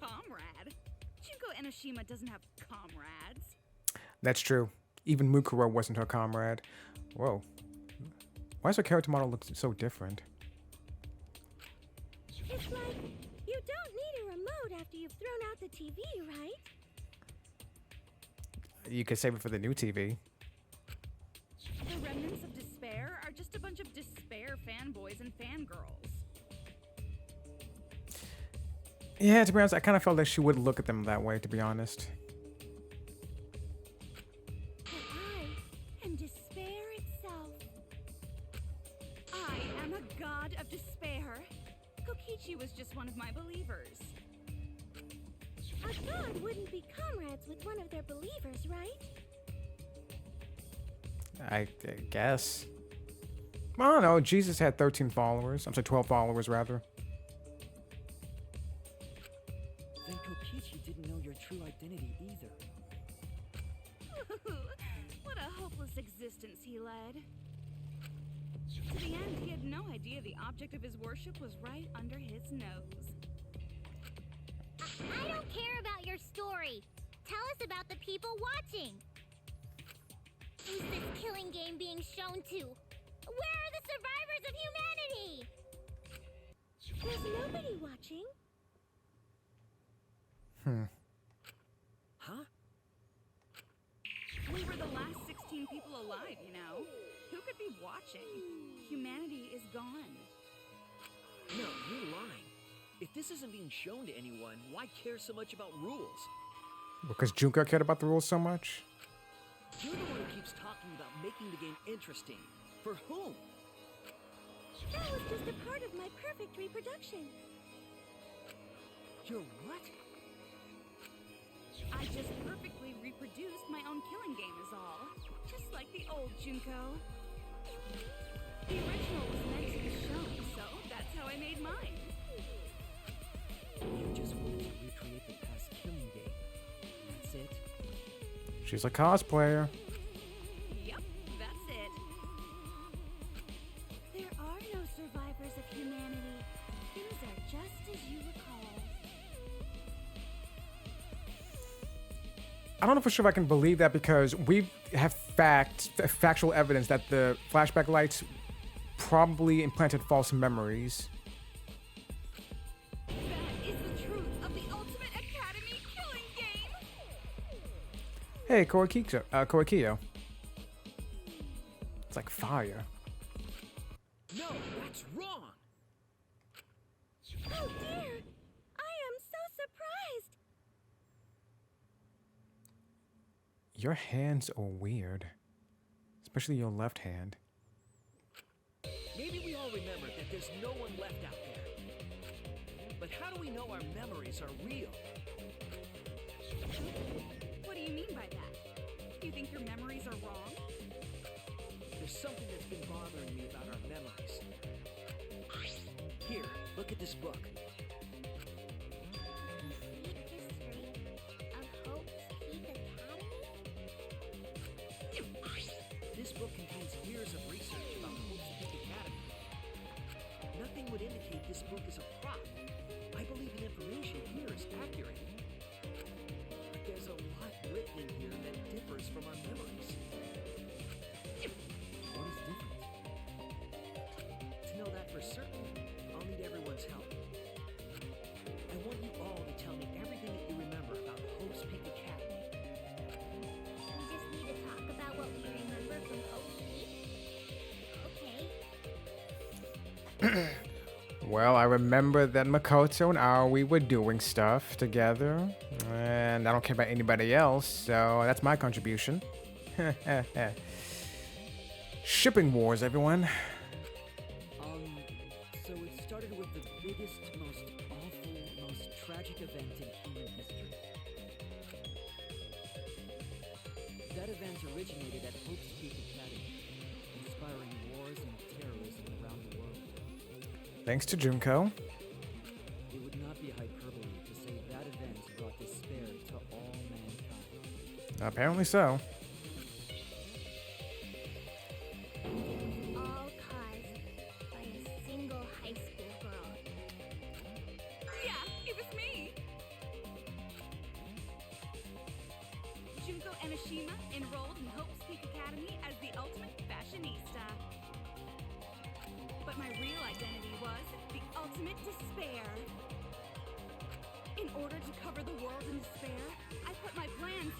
[SPEAKER 8] Comrade? Junko Enoshima doesn't have comrades.
[SPEAKER 1] That's true. Even Mukuro wasn't her comrade. Whoa. Why does her character model look so different?
[SPEAKER 3] It's like, you don't need a remote after you've thrown out the TV, right?
[SPEAKER 1] You could save it for the new TV.
[SPEAKER 8] The remnants of despair are just a bunch of despair fanboys and fangirls.
[SPEAKER 1] Yeah, to be honest, I kind of felt like she would look at them that way, to be honest.
[SPEAKER 3] But I am despair itself.
[SPEAKER 8] I am a god of despair. Kokichi was just one of my believers.
[SPEAKER 3] A god wouldn't be comrades with one of their believers, right?
[SPEAKER 1] I guess. I don't know. Jesus had 13 followers. I'm sorry, 12 followers, rather.
[SPEAKER 2] Then Kokichi didn't know your true identity either.
[SPEAKER 8] What a hopeless existence he led. To the end, he had no idea the object of his worship was right under his nose.
[SPEAKER 3] I don't care about your story. Tell us about the people watching. Who's this killing game being shown to? Where are the survivors of humanity? There's nobody watching.
[SPEAKER 2] Huh?
[SPEAKER 8] We were the last 16 people alive, you know? Who could be watching? Humanity is gone.
[SPEAKER 2] No, you're lying. If this isn't being shown to anyone, why care so much about rules?
[SPEAKER 1] Because Junko cared about the rules so much?
[SPEAKER 2] You're the one who keeps talking about making the game interesting. For whom?
[SPEAKER 3] That was just a part of my perfect reproduction.
[SPEAKER 2] Your what?
[SPEAKER 8] I just perfectly reproduced my own killing game is all. Just like the old Junko. The original was meant to be shown, so that's how I made mine.
[SPEAKER 2] You just wanted to recreate the past killing game. That's it?
[SPEAKER 1] She's a cosplayer.
[SPEAKER 8] Yep, that's it.
[SPEAKER 3] There are no survivors of humanity. Things are just as you recall.
[SPEAKER 1] I don't know for sure if I can believe that because we have factual evidence that the flashback lights probably implanted false memories.
[SPEAKER 8] That is the truth of the Ultimate Academy killing game!
[SPEAKER 1] Hey, Koikiyo. It's like fire.
[SPEAKER 2] No, that's wrong!
[SPEAKER 3] Oh dear! I am so surprised!
[SPEAKER 1] Your hands are weird. Especially your left hand.
[SPEAKER 2] Maybe we all remember that there's no one left out there. But how do we know our memories are real?
[SPEAKER 8] What do you mean by that? You think your memories are wrong?
[SPEAKER 2] There's something that's been bothering me about our memories. Here, Look at this book.
[SPEAKER 3] Deep history of Hope's Peak Academy?
[SPEAKER 2] This book contains years of research about Hope's Peak Academy. Nothing would indicate this book is a prop. I believe the information here is accurate. But there's a lot written in here that differs from our memories.
[SPEAKER 7] What is different?
[SPEAKER 2] To know that for certain, I'll need everyone's help. I want you all to tell me everything that you remember about Hope's Peak Academy.
[SPEAKER 3] We just need to talk about what we remember from Hope's Peak? Okay.
[SPEAKER 1] Well, I remember that Makoto and Aoi were doing stuff together, and I don't care about anybody else, so that's my contribution. Shipping wars, everyone.
[SPEAKER 7] So it started with the biggest, most awful, most tragic event in human history. That event originated at Hope's Peak Academy, inspiring wars and terrorism around the world.
[SPEAKER 1] Thanks to Junko.
[SPEAKER 7] It would not be hyperbole to say that event brought despair to all mankind.
[SPEAKER 1] Apparently so.
[SPEAKER 3] All caused by a single high school girl.
[SPEAKER 8] Yeah, it was me! Junko Enoshima enrolled in Hope's Peak Academy as the ultimate fashionista. But my real identity was the ultimate despair. In order to cover the world in despair, I put my plans.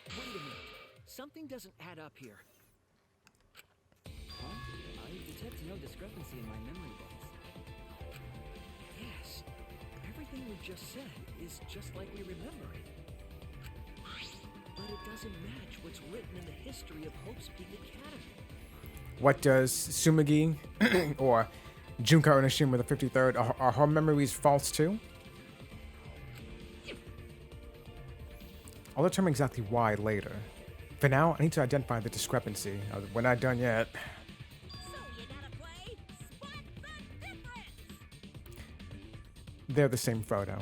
[SPEAKER 2] Wait a minute. Something doesn't add up here.
[SPEAKER 7] Huh? I detect no discrepancy in my memory banks.
[SPEAKER 2] Yes. Everything we just said is just like we remember it. But it doesn't match what's written in the history of Hope's Peak Academy.
[SPEAKER 1] What does Tsumugi or Junko Enoshima the 53rd, are her memories false too? I'll determine exactly why later. For now, I need to identify the discrepancy. We're not done yet.
[SPEAKER 6] So you gotta play Spot the Difference!
[SPEAKER 1] They're the same photo.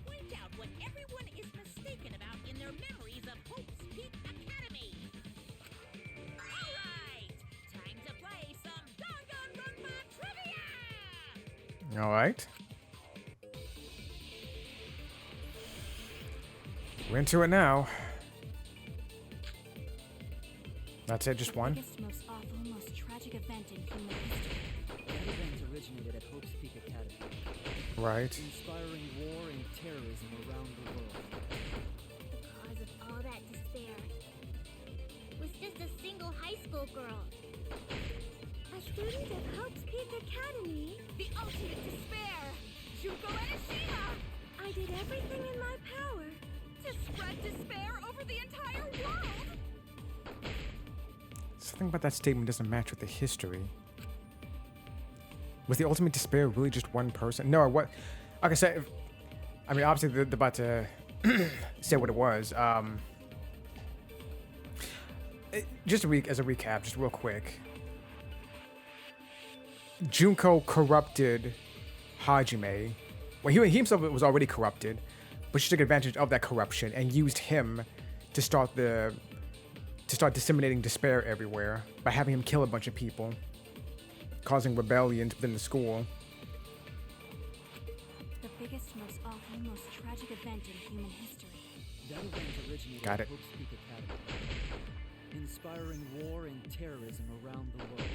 [SPEAKER 6] Point out what everyone is mistaken about in their memories of Hope's Peak Academy. Alright! Time to play some Danganronpa trivia!
[SPEAKER 1] Alright. We're into it now. That's it, just one?
[SPEAKER 8] Biggest, most awful, most tragic event in human history.
[SPEAKER 7] That event originated at Hope's Peak Academy,
[SPEAKER 1] Right.
[SPEAKER 7] inspiring war and terrorism around the world.
[SPEAKER 3] The cause of all that despair was just a single high school girl. A student of Hope's Peak Academy.
[SPEAKER 8] The ultimate despair! Junko Enoshima!
[SPEAKER 3] I did everything in my power.
[SPEAKER 8] To spread despair over the entire world!
[SPEAKER 1] Something about that statement doesn't match with the history. Was the ultimate despair really just one person? No, what? Like I said, I mean, obviously they're about to say what it was. Just as a recap, just real quick. Junko corrupted Hajime. Well, he himself was already corrupted, but she took advantage of that corruption and used him to start disseminating despair everywhere by having him kill a bunch of people, causing rebellion within the school.
[SPEAKER 8] The biggest, most awful, most tragic event in human history.
[SPEAKER 7] That event originated
[SPEAKER 1] Got
[SPEAKER 7] at
[SPEAKER 1] it.
[SPEAKER 7] Hope's Peak Academy, inspiring war and terrorism around the world.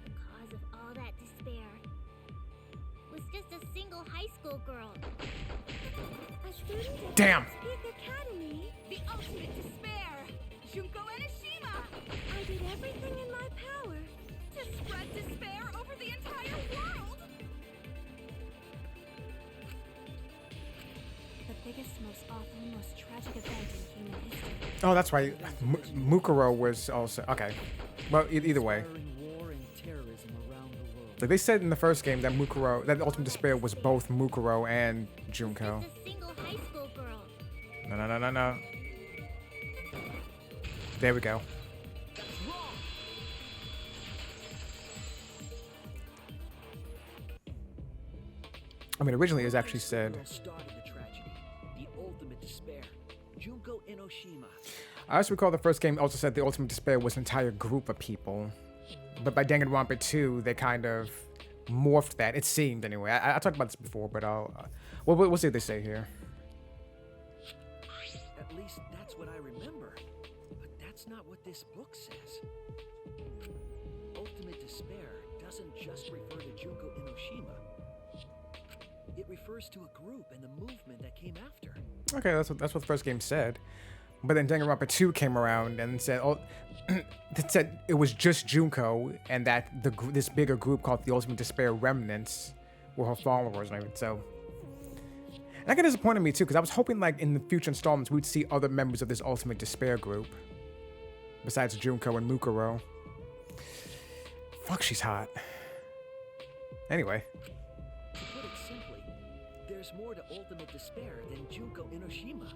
[SPEAKER 3] The cause of all that despair was just a single high school girl. A student of
[SPEAKER 1] Damn.
[SPEAKER 3] Hope's Peak Academy.
[SPEAKER 8] The ultimate despair! Junko Enoshima!
[SPEAKER 3] I did everything in my power.
[SPEAKER 8] To spread despair over the entire world! The biggest, most awful, most tragic event in human history.
[SPEAKER 1] Oh, that's right. Mukuro was also okay. Well, either way,
[SPEAKER 7] Inspiring war and terrorism around the world.
[SPEAKER 1] like they said in the first game that that the ultimate despair was both Mukuro and Junko.
[SPEAKER 3] Just a single high school girl.
[SPEAKER 1] No. There we go.
[SPEAKER 2] That's wrong!
[SPEAKER 1] I mean, originally it was
[SPEAKER 2] The
[SPEAKER 1] actually
[SPEAKER 2] first
[SPEAKER 1] said.
[SPEAKER 2] girl started the tragedy, the ultimate despair, Junko Enoshima.
[SPEAKER 1] I also recall the first game also said the ultimate despair was an entire group of people, but by Danganronpa 2 they kind of morphed that. It seemed anyway. I talked about this before, but we'll see what they say here.
[SPEAKER 2] At least that's what I remember. But that's not what this book says. Ultimate despair doesn't just refer to Junko Enoshima. It refers to a group and the movement that came after.
[SPEAKER 1] Okay, that's what the first game said. But then Danganronpa 2 came around and said, "Oh, it said it was just Junko, and that this bigger group called the Ultimate Despair Remnants were her followers." And everything. So, and that kind of disappointed me too, because I was hoping like in the future installments we'd see other members of this Ultimate Despair group besides Junko and Mukuro. Fuck, she's hot. Anyway.
[SPEAKER 2] To put it simply, there's more to ultimate despair than Junko Enoshima.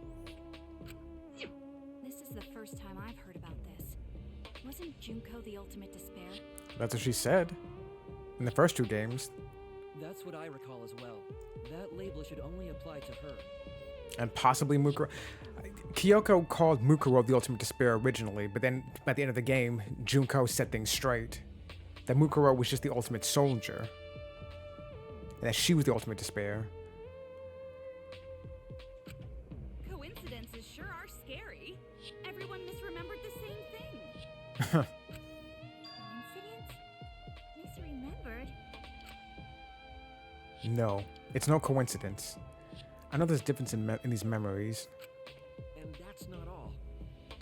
[SPEAKER 8] This is the first time I've heard about this. Wasn't Junko the ultimate despair?
[SPEAKER 1] That's what she said in the first 2 games.
[SPEAKER 7] That's what I recall as well. That label should only apply to her.
[SPEAKER 1] And possibly Mukuro. Kyoko called Mukuro the Ultimate Despair originally, but then at the end of the game, Junko set things straight. That Mukuro was just the ultimate soldier. And that she was the ultimate despair.
[SPEAKER 8] Coincidences sure are scary. Everyone misremembered the same thing.
[SPEAKER 3] Coincidence? Misremembered?
[SPEAKER 1] No, it's no coincidence. I know there's difference in these memories.
[SPEAKER 2] And that's not all.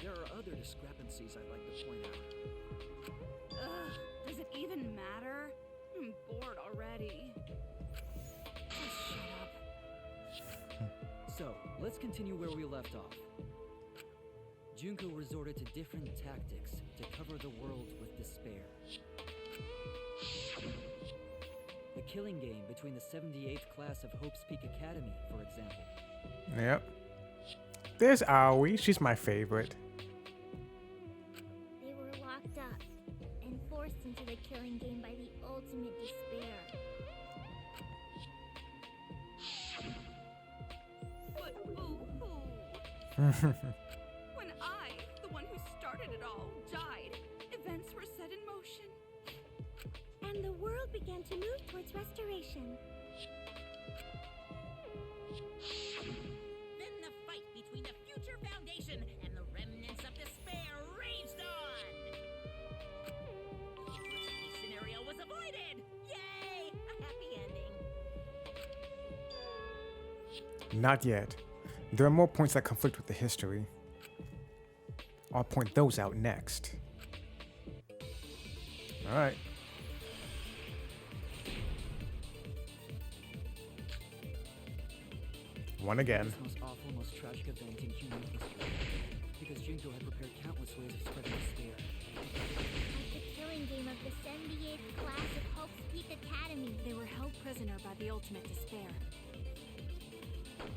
[SPEAKER 2] There are other discrepancies I'd like to point out.
[SPEAKER 8] Ugh, does it even matter? I'm bored already. Just shut up.
[SPEAKER 7] So, let's continue where we left off. Junko resorted to different tactics to cover the world with despair. The killing game between the 78th class of Hope's Peak Academy, for example.
[SPEAKER 1] Yep. There's Aoi. She's my favorite.
[SPEAKER 3] They were locked up and forced into the killing game by the ultimate despair.
[SPEAKER 8] But boo-hoo. When I, the one who started it all, died, events were set in motion.
[SPEAKER 3] And the world began to move towards restoration.
[SPEAKER 6] Then the fight between the Future Foundation and the remnants of despair raged on. The worst-case scenario was avoided. Yay! A happy ending.
[SPEAKER 1] Not yet. There are more points that conflict with the history. I'll point those out next. Alright. One again.
[SPEAKER 7] The most awful, most tragic event in human history. Because Junko had prepared countless ways of spreading despair.
[SPEAKER 3] Like the killing game of the 78th class of Hope's Peak Academy.
[SPEAKER 8] They were held prisoner by the ultimate despair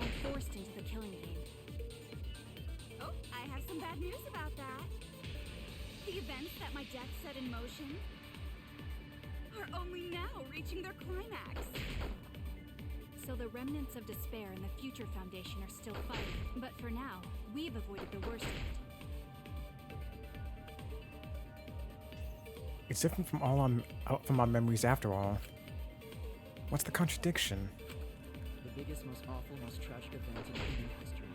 [SPEAKER 8] and forced into the killing game. Oh, I have some bad news about that. The events that my death set in motion are only now reaching their climax. So the remnants of despair and the Future Foundation are still fighting. But for now, we've avoided the worst of it.
[SPEAKER 1] It's different from from our memories after all. What's the contradiction?
[SPEAKER 7] The biggest, most awful, most tragic event in human history.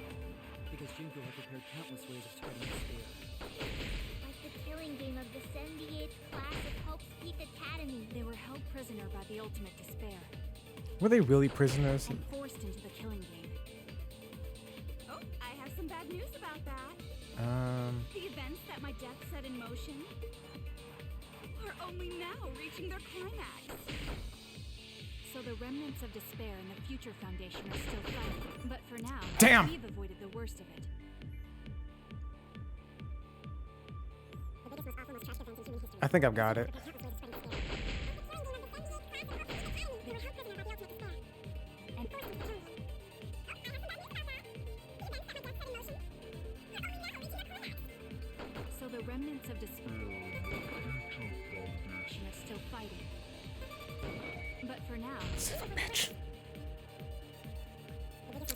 [SPEAKER 7] Because Junko had prepared countless ways of spreading despair.
[SPEAKER 3] Like the killing game of the 78th class of Hope's Peak Academy.
[SPEAKER 8] They were held prisoner by the ultimate despair
[SPEAKER 1] Were they really prisoners?
[SPEAKER 8] and forced into the killing game. Oh, I have some bad news about that. The events that my death set in motion are only now reaching their climax. So the remnants of despair and the Future Foundation are still fighting. But for now,
[SPEAKER 1] Damn!
[SPEAKER 8] we've avoided the worst of it.
[SPEAKER 1] I think I've got it.
[SPEAKER 8] So the remnants of despair are still fighting. But for now,
[SPEAKER 1] Son of a bitch.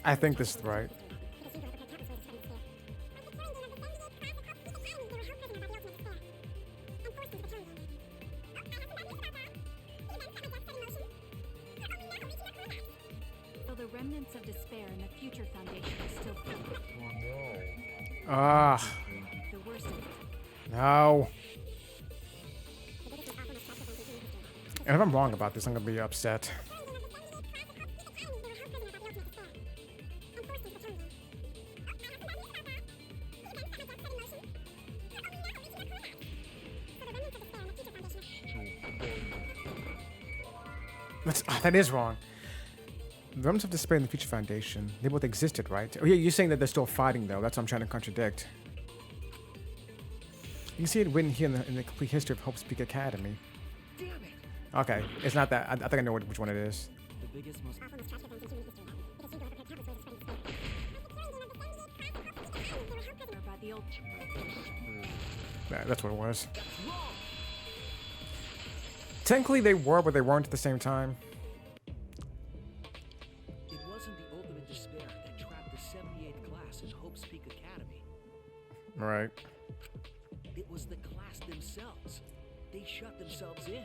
[SPEAKER 1] I think this is right.
[SPEAKER 8] So the remnants of despair in the future foundation are still present.
[SPEAKER 1] Ah,
[SPEAKER 8] The worst of it.
[SPEAKER 1] no. And if I'm wrong about this, I'm gonna be upset. That is wrong. The Realms of Despair in the Future Foundation, they both existed, right? Oh yeah, you're saying that they're still fighting though. That's what I'm trying to contradict. You can see it written here in the complete history of Hope's Peak Academy.
[SPEAKER 2] Damn it!
[SPEAKER 1] Okay, it's not that. I think I know which one it is.
[SPEAKER 7] The biggest, most
[SPEAKER 8] By the old
[SPEAKER 1] Yeah, that's what it was. Technically, they were, but they weren't at the same time.
[SPEAKER 2] It wasn't the ultimate despair that trapped the 78th class in Hope's Peak Academy.
[SPEAKER 1] Right.
[SPEAKER 2] It was the class themselves. They shut themselves in.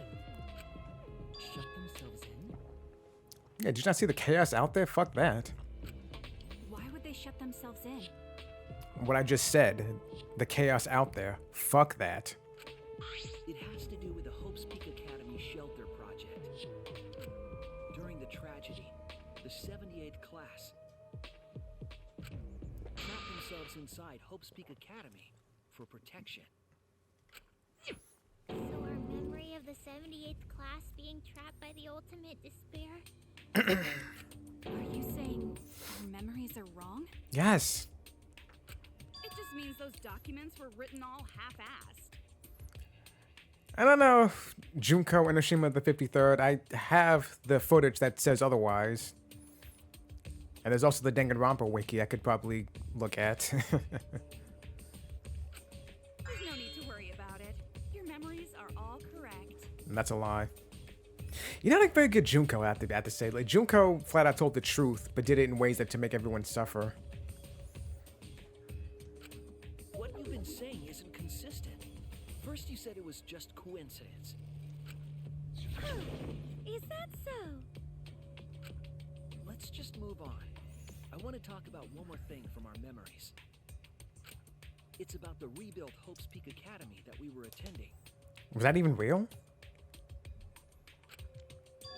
[SPEAKER 7] shut themselves in?
[SPEAKER 1] Yeah, did you not see the chaos out there? Fuck that.
[SPEAKER 8] Why would they shut themselves in?
[SPEAKER 1] What I just said. The chaos out there. Fuck that.
[SPEAKER 2] It has to do with the Hope's Peak Academy shelter project. During the tragedy, the 78th class trapped themselves inside Hope's Peak Academy for protection.
[SPEAKER 3] So our memory of the 78th class being trapped by the ultimate despair?
[SPEAKER 8] Are you saying our memories are wrong?
[SPEAKER 1] Yes.
[SPEAKER 8] It just means those documents were written all half-assed.
[SPEAKER 1] I don't know if Junko Enoshima the 53rd. I have the footage that says otherwise. And there's also the Danganronpa wiki I could probably look at.
[SPEAKER 8] There's no need to worry about it. Your memories are all correct.
[SPEAKER 1] And that's a lie. You're not a very good Junko, I have to say. Like, Junko flat out told the truth, but did it in ways that to make everyone suffer.
[SPEAKER 2] What you've been saying isn't consistent. First you said it was just coincidence.
[SPEAKER 3] Is that so?
[SPEAKER 2] Let's just move on. I want to talk about one more thing from our memories. It's about the rebuilt Hope's Peak Academy that we were attending.
[SPEAKER 1] Was that even real?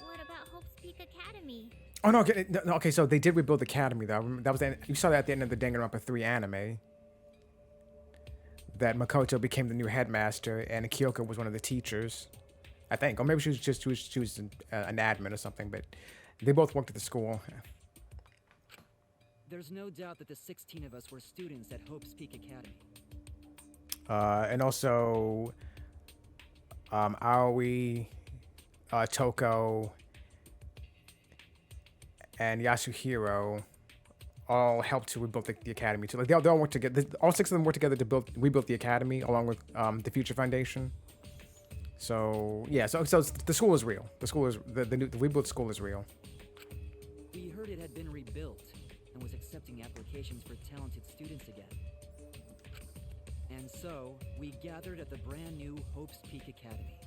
[SPEAKER 3] What about Hope's Peak Academy?
[SPEAKER 1] Oh no, okay, no, okay, so they did rebuild the academy though. That was you saw that at the end of the Danganronpa 3 anime. That Makoto became the new headmaster and Kyoko was one of the teachers, I think, or maybe she was an admin or something. But they both worked at the school.
[SPEAKER 7] There's no doubt that the 16 of us were students at Hope's Peak Academy.
[SPEAKER 1] And also, Aoi, Toko, and Yasuhiro all helped to rebuild the academy too. Like they all worked together. All 6 of them worked together to rebuild the academy along with the Future Foundation. So yeah, so the school is real. The school is the rebuilt school is real.
[SPEAKER 7] We heard it had been rebuilt and was accepting applications for talented students again. And so, we gathered at the brand new Hope's Peak Academy.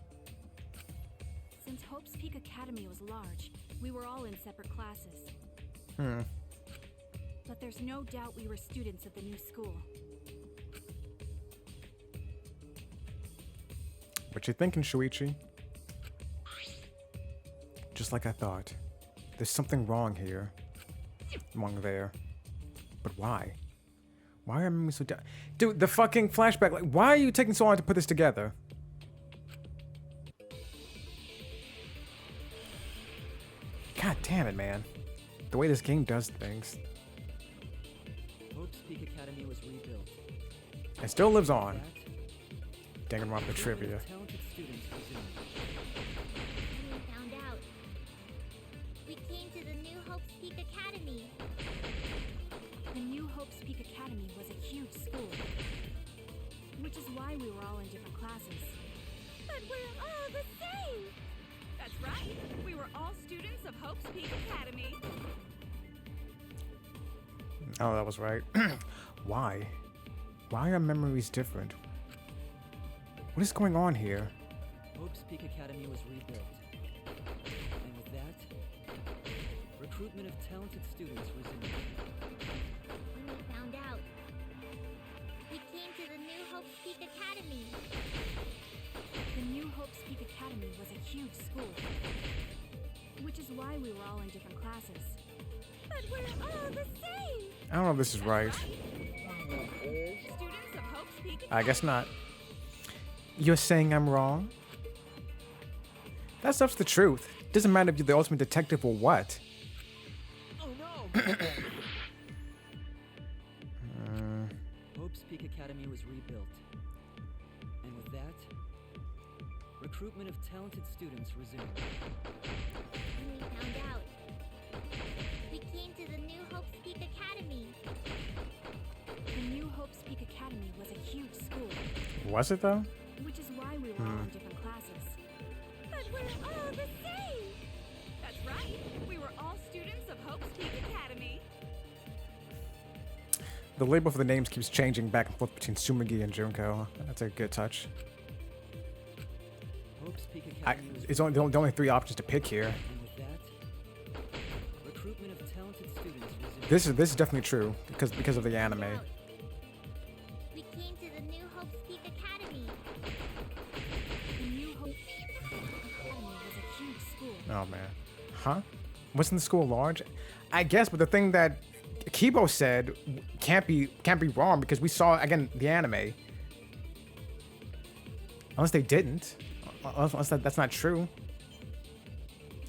[SPEAKER 8] Since Hope's Peak Academy was large, we were all in separate classes. But there's no doubt we were students of the new school.
[SPEAKER 1] What you thinking, Shuichi? Just like I thought. There's something wrong here. Wrong there. But why? Why am I so down? Dude, the fucking flashback. Like, why are you taking so long to put this together? God damn it, man. The way this game does things.
[SPEAKER 7] Hope's Peak Academy was rebuilt.
[SPEAKER 1] It still lives on.
[SPEAKER 7] That,
[SPEAKER 1] Danganronpa trivia.
[SPEAKER 7] talented students resumed.
[SPEAKER 3] We found out. We came to the new Hope's Peak Academy.
[SPEAKER 8] The new Hope's Peak Academy was a huge school. Which is why we were all in different classes.
[SPEAKER 4] But we're all the same! That's right. We were all students of Hope's Peak Academy.
[SPEAKER 1] Oh, that was right. Why? Why are memories different? What is going on here?
[SPEAKER 7] Hope's Peak Academy was rebuilt. And with that, recruitment of talented students resumed.
[SPEAKER 3] When we found out, we came to the new Hope's Peak Academy.
[SPEAKER 8] The new Hope's Peak Academy was a huge school, which is why we were all in different classes.
[SPEAKER 4] But we're all the same.
[SPEAKER 1] I don't know if this is right.
[SPEAKER 4] Students of Hope's Peak
[SPEAKER 1] I guess not. You're saying I'm wrong? That stuff's the truth. Doesn't matter if you're the ultimate detective or what.
[SPEAKER 2] Oh no!
[SPEAKER 7] Hope's Peak Academy was rebuilt. And with that, recruitment of talented students resumed.
[SPEAKER 3] When we found out, we came to the new Hope's Peak Academy.
[SPEAKER 8] The new Hope's Peak Academy was a huge school,
[SPEAKER 1] Was it though?
[SPEAKER 8] which is why we were all in different classes.
[SPEAKER 4] But we're all the same. That's right. We were all students of Hope's Peak Academy.
[SPEAKER 1] The label for the names keeps changing back and forth between Sumagi and Junko. That's a good touch.
[SPEAKER 7] Hope's Peak Academy was
[SPEAKER 1] It's only the only three options to pick here.
[SPEAKER 7] And with that, recruitment of talented students resumed.
[SPEAKER 1] This is definitely true because of the anime.
[SPEAKER 3] We came to the new Hope's Peak Academy.
[SPEAKER 8] The new Hope's Peak Academy was a huge school,
[SPEAKER 1] Oh man. Huh? Wasn't the school large? I guess, but the thing that Kibo said can't be wrong because we saw again the anime. Unless they didn't. Unless that's not true.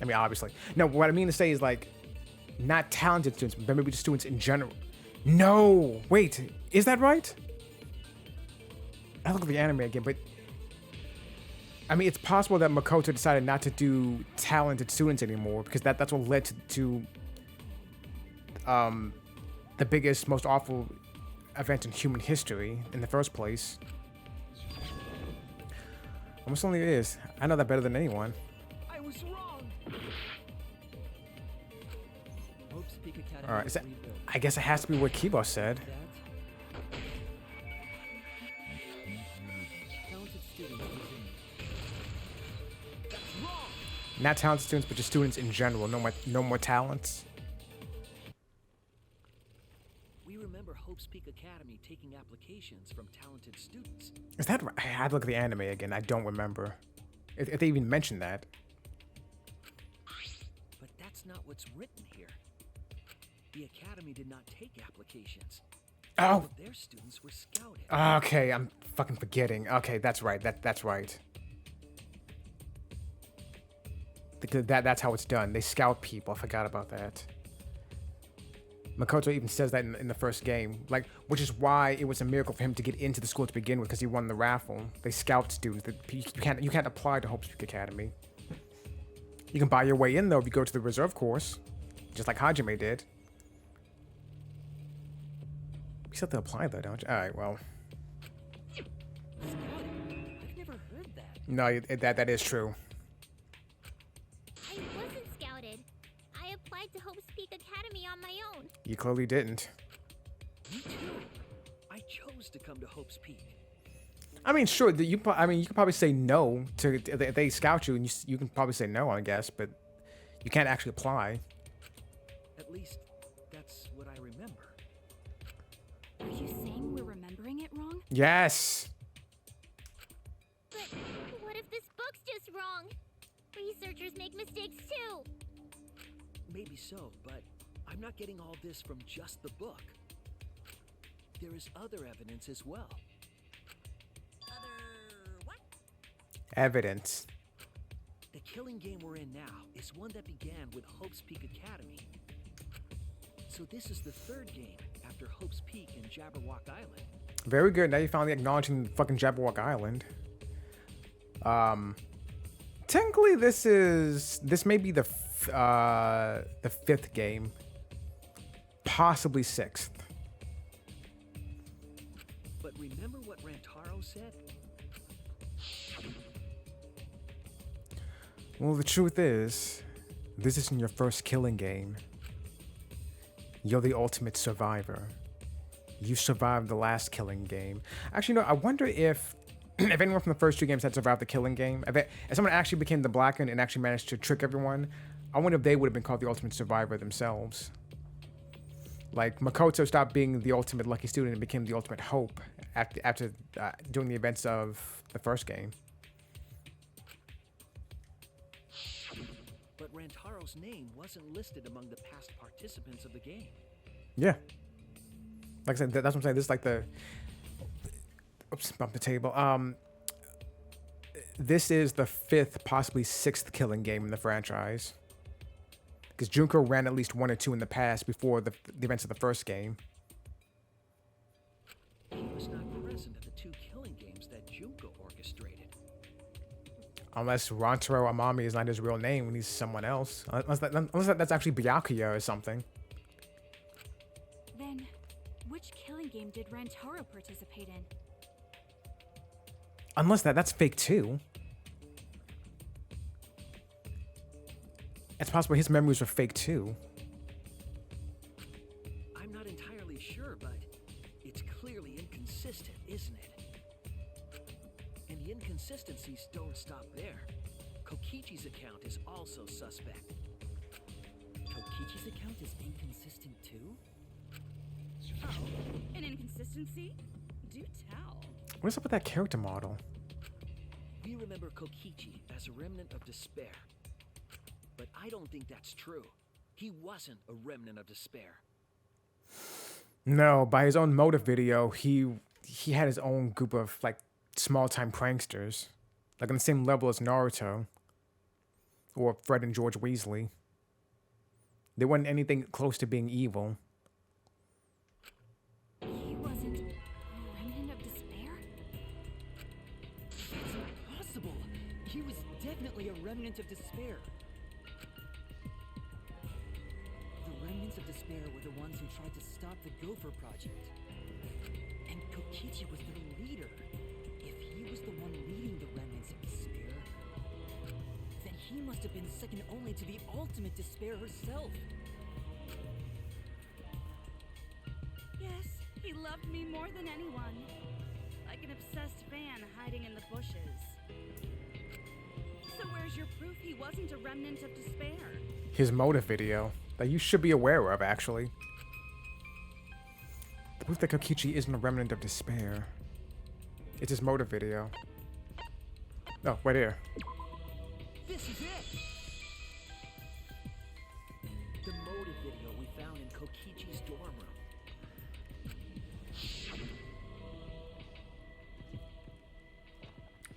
[SPEAKER 1] I mean, obviously. No, what I mean to say is like not talented students, but maybe just students in general. No, wait, is that right? I look at the anime again, but I mean, it's possible that Makoto decided not to do talented students anymore because that's what led to the biggest, most awful event in human history in the first place. Almost only it is. I know that better than anyone.
[SPEAKER 2] I was wrong!
[SPEAKER 7] Hope's Peak Academy
[SPEAKER 1] All right,
[SPEAKER 7] was
[SPEAKER 1] is that,
[SPEAKER 7] rebuilt.
[SPEAKER 1] I guess it has to be what Kibo said.
[SPEAKER 7] That, talented students resumed.
[SPEAKER 2] That's wrong!
[SPEAKER 1] Not talented students, but just students in general. No more talents.
[SPEAKER 2] We remember Hope's Peak Academy taking applications from talented students.
[SPEAKER 1] Is that right? I had to look at the anime again. I don't remember if they even mentioned that.
[SPEAKER 2] But that's not what's written here. The Academy did not take applications. All
[SPEAKER 1] Oh,
[SPEAKER 2] of their students were scouted.
[SPEAKER 1] okay. I'm fucking forgetting. Okay, that's right. That's right. That's how it's done. They scout people. I forgot about that. Makoto even says that in the first game, like, which is why it was a miracle for him to get into the school to begin with, because he won the raffle. They scout students. You can't apply to Hope's Peak Academy. You can buy your way in though if you go to the reserve course, just like Hajime did. You still have to apply though, don't you? All right, well,
[SPEAKER 2] Scouting? I've never heard that.
[SPEAKER 1] no, that is true.
[SPEAKER 3] I wasn't scouted. I applied to Hope's Peak Academy on my own.
[SPEAKER 1] You clearly didn't.
[SPEAKER 2] Me too. I chose to come to Hope's Peak.
[SPEAKER 1] I mean, sure. You can probably say no to if they scout you, and you can probably say no, I guess, but you can't actually apply.
[SPEAKER 2] At least, that's what I remember.
[SPEAKER 8] Are you saying we're remembering it wrong?
[SPEAKER 1] Yes.
[SPEAKER 3] But what if this book's just wrong? Researchers make mistakes too.
[SPEAKER 2] Maybe so, but I'm not getting all this from just the book. There is other evidence as well.
[SPEAKER 6] Other what?
[SPEAKER 1] Evidence.
[SPEAKER 2] The killing game we're in now is one that began with Hope's Peak Academy. So this is the third game after Hope's Peak and Jabberwock Island.
[SPEAKER 1] Very good. Now you're finally acknowledging fucking Jabberwock Island. Technically, this may be the fifth game, possibly sixth.
[SPEAKER 2] But remember what Rantaro said?
[SPEAKER 1] Well, the truth is, this isn't your first killing game. You're the ultimate survivor. You survived the last killing game. Actually, no, I wonder if if anyone from the first 2 games had survived the killing game, if someone actually became the Blackened and actually managed to trick everyone, I wonder if they would have been called the ultimate survivor themselves. Like, Makoto stopped being the ultimate lucky student and became the ultimate hope after doing the events of the first game.
[SPEAKER 2] But Rantaro's name wasn't listed among the past participants of the game.
[SPEAKER 1] Yeah. Like I said, that's what I'm saying. This is like the... Oops, bump the table. This is the 5th, possibly 6th killing game in the franchise. Because Junko ran at least 1 or 2 in the past before the events of the first game.
[SPEAKER 2] He was not present at the 2 killing games that Junko orchestrated.
[SPEAKER 1] Unless Rantaro Amami is not his real name and he's someone else. Unless that's actually Byakuya or something.
[SPEAKER 8] Then, which killing game did Rantaro participate in?
[SPEAKER 1] Unless that's fake too. It's possible his memories are fake too.
[SPEAKER 2] I'm not entirely sure, but it's clearly inconsistent, isn't it? And the inconsistencies don't stop there. Kokichi's account is also suspect.
[SPEAKER 7] Kokichi's account is inconsistent too?
[SPEAKER 4] Oh, an inconsistency? Do tell.
[SPEAKER 1] What's up with that character model?
[SPEAKER 2] We remember Kokichi as a remnant of despair. But I don't think that's true. He wasn't a remnant of despair.
[SPEAKER 1] No, by his own motive video, he had his own group of like small-time pranksters, like on the same level as Naruto or Fred and George Weasley. They weren't anything close to being evil.
[SPEAKER 8] He wasn't a remnant of despair?
[SPEAKER 7] That's impossible! He was definitely a remnant of despair. The remnants of despair were the ones who tried to stop the Gopher Project. And Kokichi was their leader. If he was the one leading the remnants of despair, then he must have been second only to the ultimate despair herself.
[SPEAKER 4] Yes, he loved me more than anyone. Like an obsessed fan hiding in the bushes. So where's your proof he wasn't a remnant of despair?
[SPEAKER 1] His motive video that you should be aware of, actually. The proof that Kokichi isn't a remnant of despair. It's his motive video. No, right here.
[SPEAKER 2] This is it! The motive video we found in Kokichi's dorm room.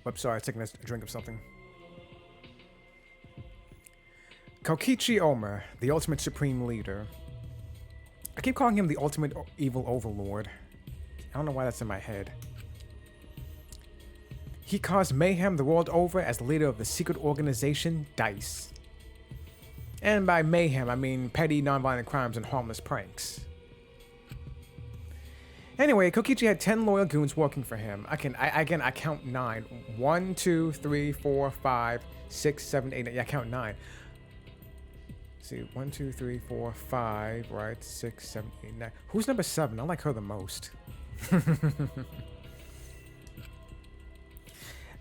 [SPEAKER 1] Oops, sorry, I was taking a drink of something. Kokichi Omer, the ultimate supreme leader. I keep calling him the ultimate evil overlord. I don't know why that's in my head. He caused mayhem the world over as the leader of the secret organization, DICE. And by mayhem, I mean petty, nonviolent crimes and harmless pranks. Anyway, Kokichi had 10 loyal goons working for him. I count 9. 1, 2, 3, 4, 5, 6, 7, 8, 9. Yeah, I count 9. See, 1, 2, 3, 4, 5, right? 6, 7, 8, 9. Who's number 7? I like her the most.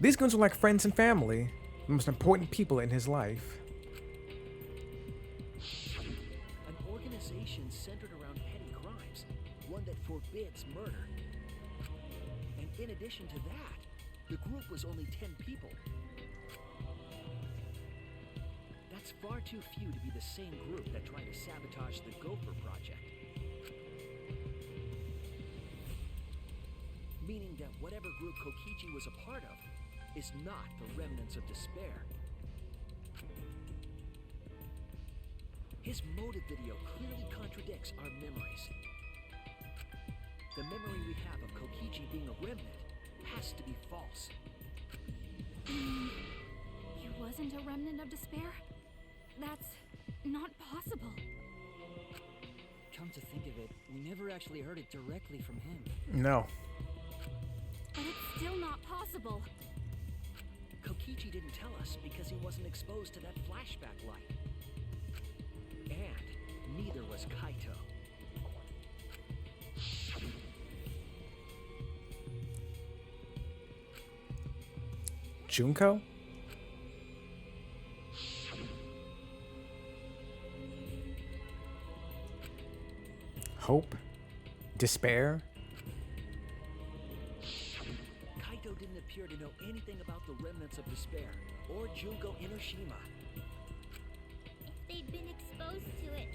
[SPEAKER 1] These goons were like friends and family, the most important people in his life.
[SPEAKER 2] An organization centered around petty crimes, one that forbids murder. And in addition to that, the group was only 10 people. That's far too few to be the same group that tried to sabotage the Gopher Project. Meaning that whatever group Kokichi was a part of is not the remnants of despair. His motive video clearly contradicts our memories. The memory we have of Kokichi being a remnant has to be false.
[SPEAKER 8] He wasn't a remnant of despair? That's not possible.
[SPEAKER 7] Come to think of it, we never actually heard it directly from him.
[SPEAKER 1] No.
[SPEAKER 8] But it's still not possible.
[SPEAKER 2] Kokichi didn't tell us because he wasn't exposed to that flashback light. And neither was Kaito.
[SPEAKER 1] Junko? Hope? Despair?
[SPEAKER 2] Kaito didn't appear to know anything about the remnants of despair or Junko Inoshima.
[SPEAKER 3] If they'd been exposed to it,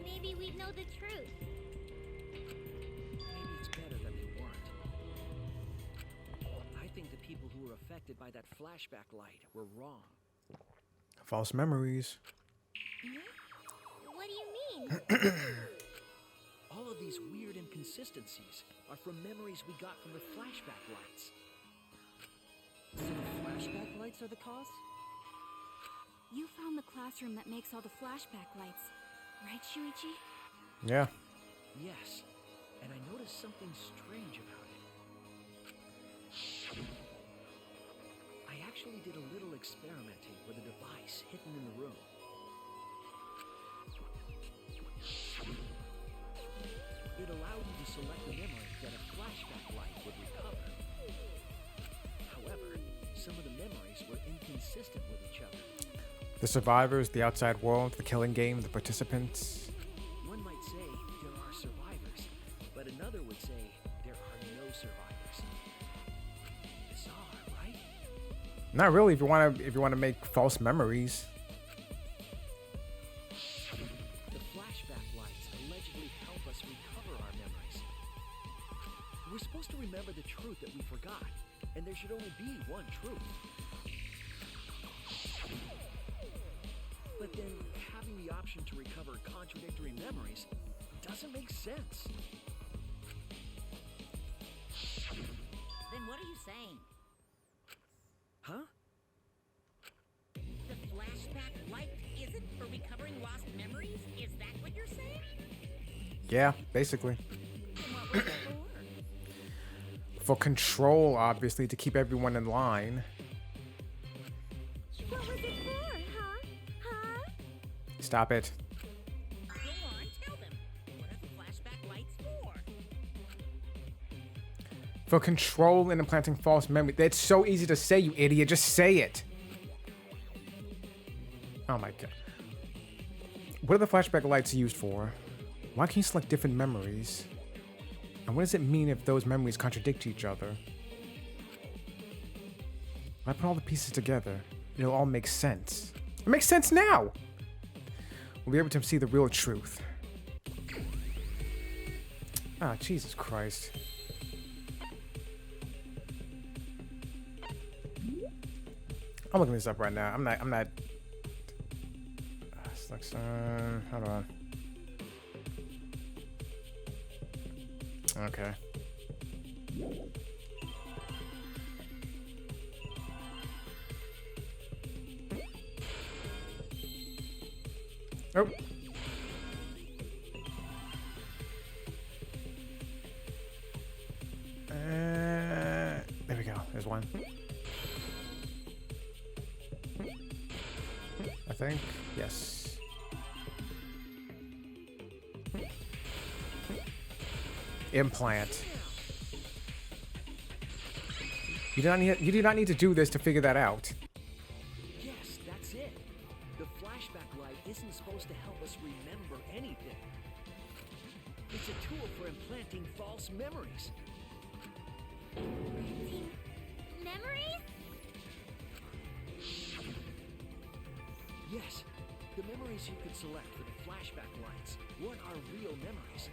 [SPEAKER 3] maybe we'd know the truth.
[SPEAKER 2] Maybe it's better that they weren't. I think the people who were affected by that flashback light were wrong.
[SPEAKER 1] False memories.
[SPEAKER 3] What do you mean?
[SPEAKER 2] All of these weird inconsistencies are from memories we got from the flashback lights.
[SPEAKER 7] So the flashback lights are the cause?
[SPEAKER 8] You found the classroom that makes all the flashback lights, right, Shuichi?
[SPEAKER 1] Yeah.
[SPEAKER 2] Yes, and I noticed something strange about it. I actually did a little experimenting with a device hidden in the room. It allowed you to select the memory that a flashback light would recover. However, some of the memories were inconsistent with each other.
[SPEAKER 1] The survivors, the outside world, the killing game, the participants.
[SPEAKER 2] One might say there are survivors, but another would say there are no survivors. Bizarre, right?
[SPEAKER 1] Not really if you want to make false memories.
[SPEAKER 2] The flashback lights allegedly help us recover our memories. We're supposed to remember the truth that we forgot, and there should only be one truth. But then having the option to recover contradictory memories doesn't make sense.
[SPEAKER 6] Then what are you saying?
[SPEAKER 2] Huh?
[SPEAKER 6] The flashback light isn't for recovering lost memories? Is that what you're saying?
[SPEAKER 1] Yeah, basically.
[SPEAKER 6] Then what was it for?
[SPEAKER 1] For control, obviously, to keep everyone in line.
[SPEAKER 3] What was it for, huh? Huh?
[SPEAKER 1] Stop it.
[SPEAKER 6] Go on, tell them. What are the flashback lights for?
[SPEAKER 1] For control and implanting false memory. That's so easy to say, you idiot. Just say it. Oh my god. What are the flashback lights used for? Why can't you select different memories? And what does it mean if those memories contradict each other? When I put all the pieces together, it'll all make sense. It makes sense now! We'll be able to see the real truth. Ah, Jesus Christ. I'm looking this up right now. I'm not. Selection. Hold on. Okay. Oh. There we go. There's one. I think. Yes. Implant. You do not need to do this to figure that out.
[SPEAKER 2] Yes, that's it. The flashback light isn't supposed to help us remember anything. It's a tool for implanting false memories.
[SPEAKER 3] Memories?
[SPEAKER 2] Yes, the memories you could select for the flashback lights weren't our real memories.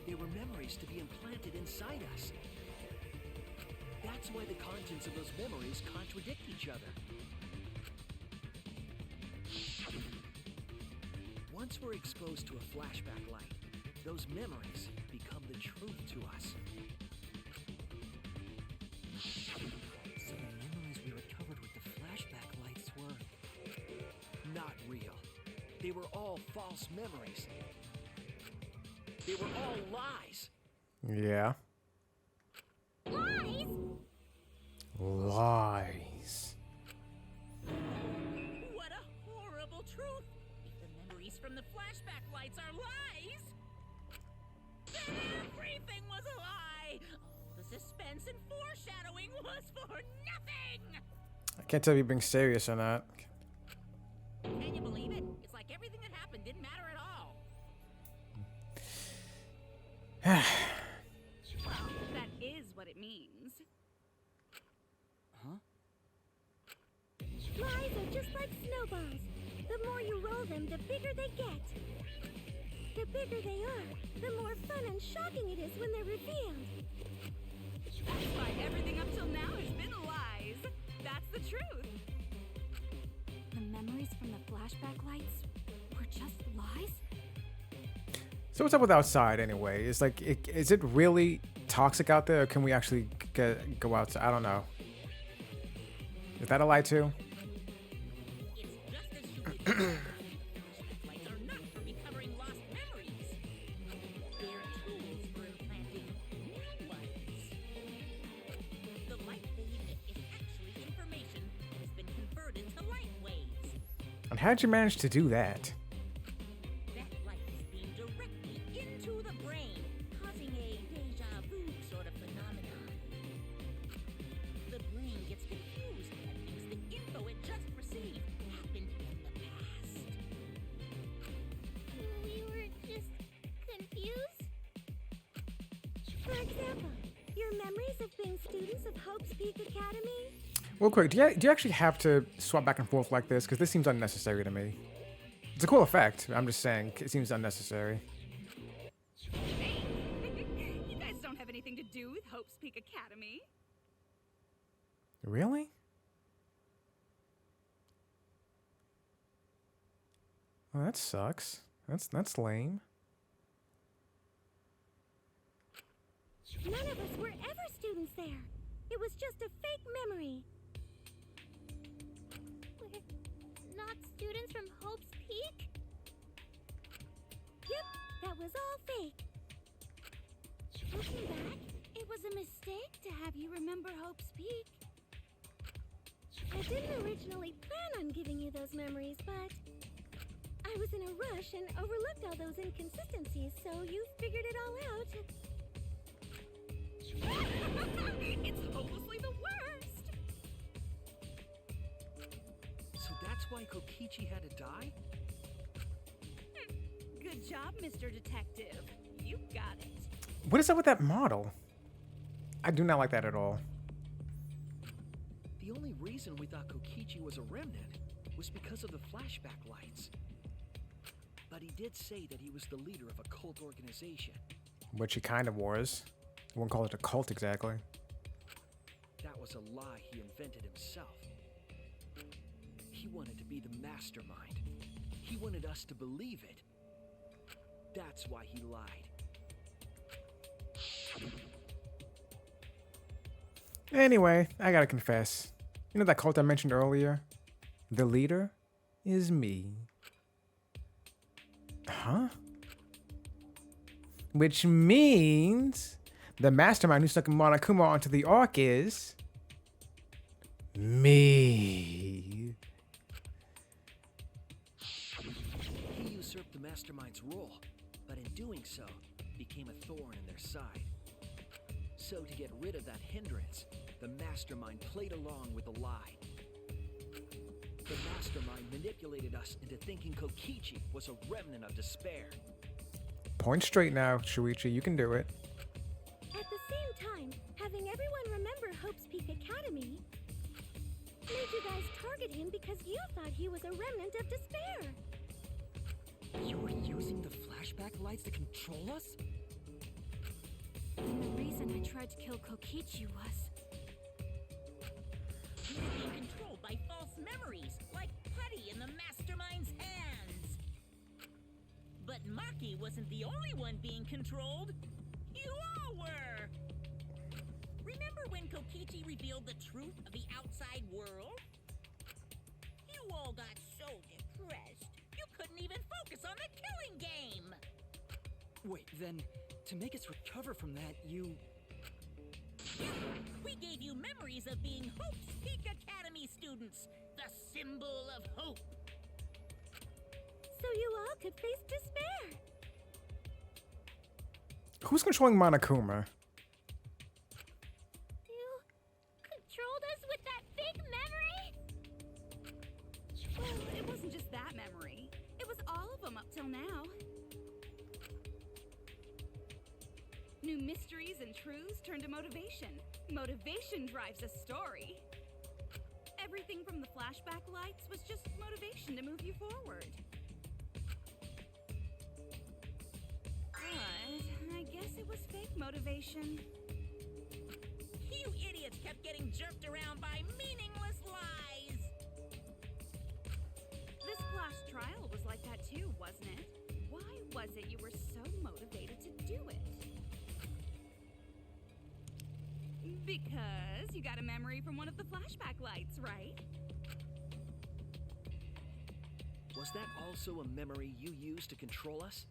[SPEAKER 2] They were memories to be implanted inside us. That's why the contents of those memories contradict each other. Once we're exposed to a flashback light, those memories become the truth to us.
[SPEAKER 7] So the memories we recovered with the flashback lights were...
[SPEAKER 2] Not real. They were all false memories. They were all lies.
[SPEAKER 1] Yeah.
[SPEAKER 3] Lies?
[SPEAKER 1] Lies.
[SPEAKER 6] What a horrible truth! If the memories from the flashback lights are lies, then everything was a lie! All the suspense and foreshadowing was for nothing!
[SPEAKER 1] I can't tell if you're being serious or not.
[SPEAKER 6] Can you believe it? It's like everything that happened didn't matter at all.
[SPEAKER 4] Well, that is what it means.
[SPEAKER 7] Huh?
[SPEAKER 3] Lies are just like snowballs. The more you roll them, the bigger they get. The bigger they are, the more fun and shocking it is when they're revealed.
[SPEAKER 4] That's why everything up till now has been lies. That's the truth.
[SPEAKER 8] The memories from the flashback lights were just lies?
[SPEAKER 1] So what's up with outside anyway? Is like, is it really toxic out there, or can we actually go outside? I don't know. Is that a lie too?
[SPEAKER 6] It's just as you would think. Flashback lights are not for recovering lost memories. They're tools for implanting new ones. The light wave is actually information that has been converted to light waves.
[SPEAKER 1] And how'd you manage to do that?
[SPEAKER 6] That light is beamed directly into the brain, causing a deja vu sort of phenomenon. The brain gets confused and thinks the info it just received happened in the past.
[SPEAKER 3] We were just confused. For example, your memories of being students of Hope's Peak Academy?
[SPEAKER 1] Real quick, do you actually have to swap back and forth like this? Because this seems unnecessary to me. It's a cool effect. I'm just saying, it seems unnecessary.
[SPEAKER 4] Hey, you guys don't have anything to do with Hope's Peak Academy.
[SPEAKER 1] Really? Well, that sucks. That's lame.
[SPEAKER 3] None of us were ever students there. It was just a fake memory. We're not students from Hope's Peak? Yep, that was all fake. Looking back, it was a mistake to have you remember Hope's Peak. I didn't originally plan on giving you those memories, but I was in a rush and overlooked all those inconsistencies, so you figured it all out.
[SPEAKER 4] It's hopelessly the worst.
[SPEAKER 2] So that's why Kokichi had to die?
[SPEAKER 4] Good job, Mr. Detective. You got it.
[SPEAKER 1] What is up with that model? I do not like that at all.
[SPEAKER 2] The only reason we thought Kokichi was a remnant was because of the flashback lights. But he did say that he was the leader of a cult organization.
[SPEAKER 1] Which he kind of was. I wouldn't call it a cult exactly.
[SPEAKER 2] That was a lie he invented himself. He wanted to be the mastermind. He wanted us to believe it. That's why he lied.
[SPEAKER 1] Anyway, I gotta confess. You know that cult I mentioned earlier? The leader is me. Huh? Which means the mastermind who snuck Monokuma onto the Ark is me.
[SPEAKER 2] He usurped the mastermind's role, but in doing so, became a thorn in their side. So to get rid of that hindrance, the mastermind played along with the lie. The mastermind manipulated us into thinking Kokichi was a remnant of despair.
[SPEAKER 1] Point straight now, Shuichi. You can do it.
[SPEAKER 3] At the same time, having everyone remember Hope's Peak Academy made you guys target him because you thought he was a remnant of despair.
[SPEAKER 7] You were using the flashback lights to control us?
[SPEAKER 8] And the reason I tried to kill Kokichi was...
[SPEAKER 6] He was being controlled by false memories, like putty in the mastermind's hands. But Maki wasn't the only one being controlled. You all were! Remember when Kokichi revealed the truth of the outside world? You all got so depressed, you couldn't even focus on the killing game!
[SPEAKER 7] Wait, then, to make us recover from that, you...
[SPEAKER 6] Yeah, we gave you memories of being Hope's Peak Academy students, the symbol of hope.
[SPEAKER 3] So you all could face despair.
[SPEAKER 1] Who's controlling Monokuma?
[SPEAKER 4] mysteries and truths turn to motivation. Motivation drives a story. Everything from the flashback lights was just motivation to move you forward. But I guess it was fake motivation.
[SPEAKER 6] You idiots kept getting jerked around by meaningless lies!
[SPEAKER 4] This class trial was like that too, wasn't it? Why was it you were so motivated to do it? Because you got a memory from one of the flashback lights, right?
[SPEAKER 2] Was that also a memory you used to control us?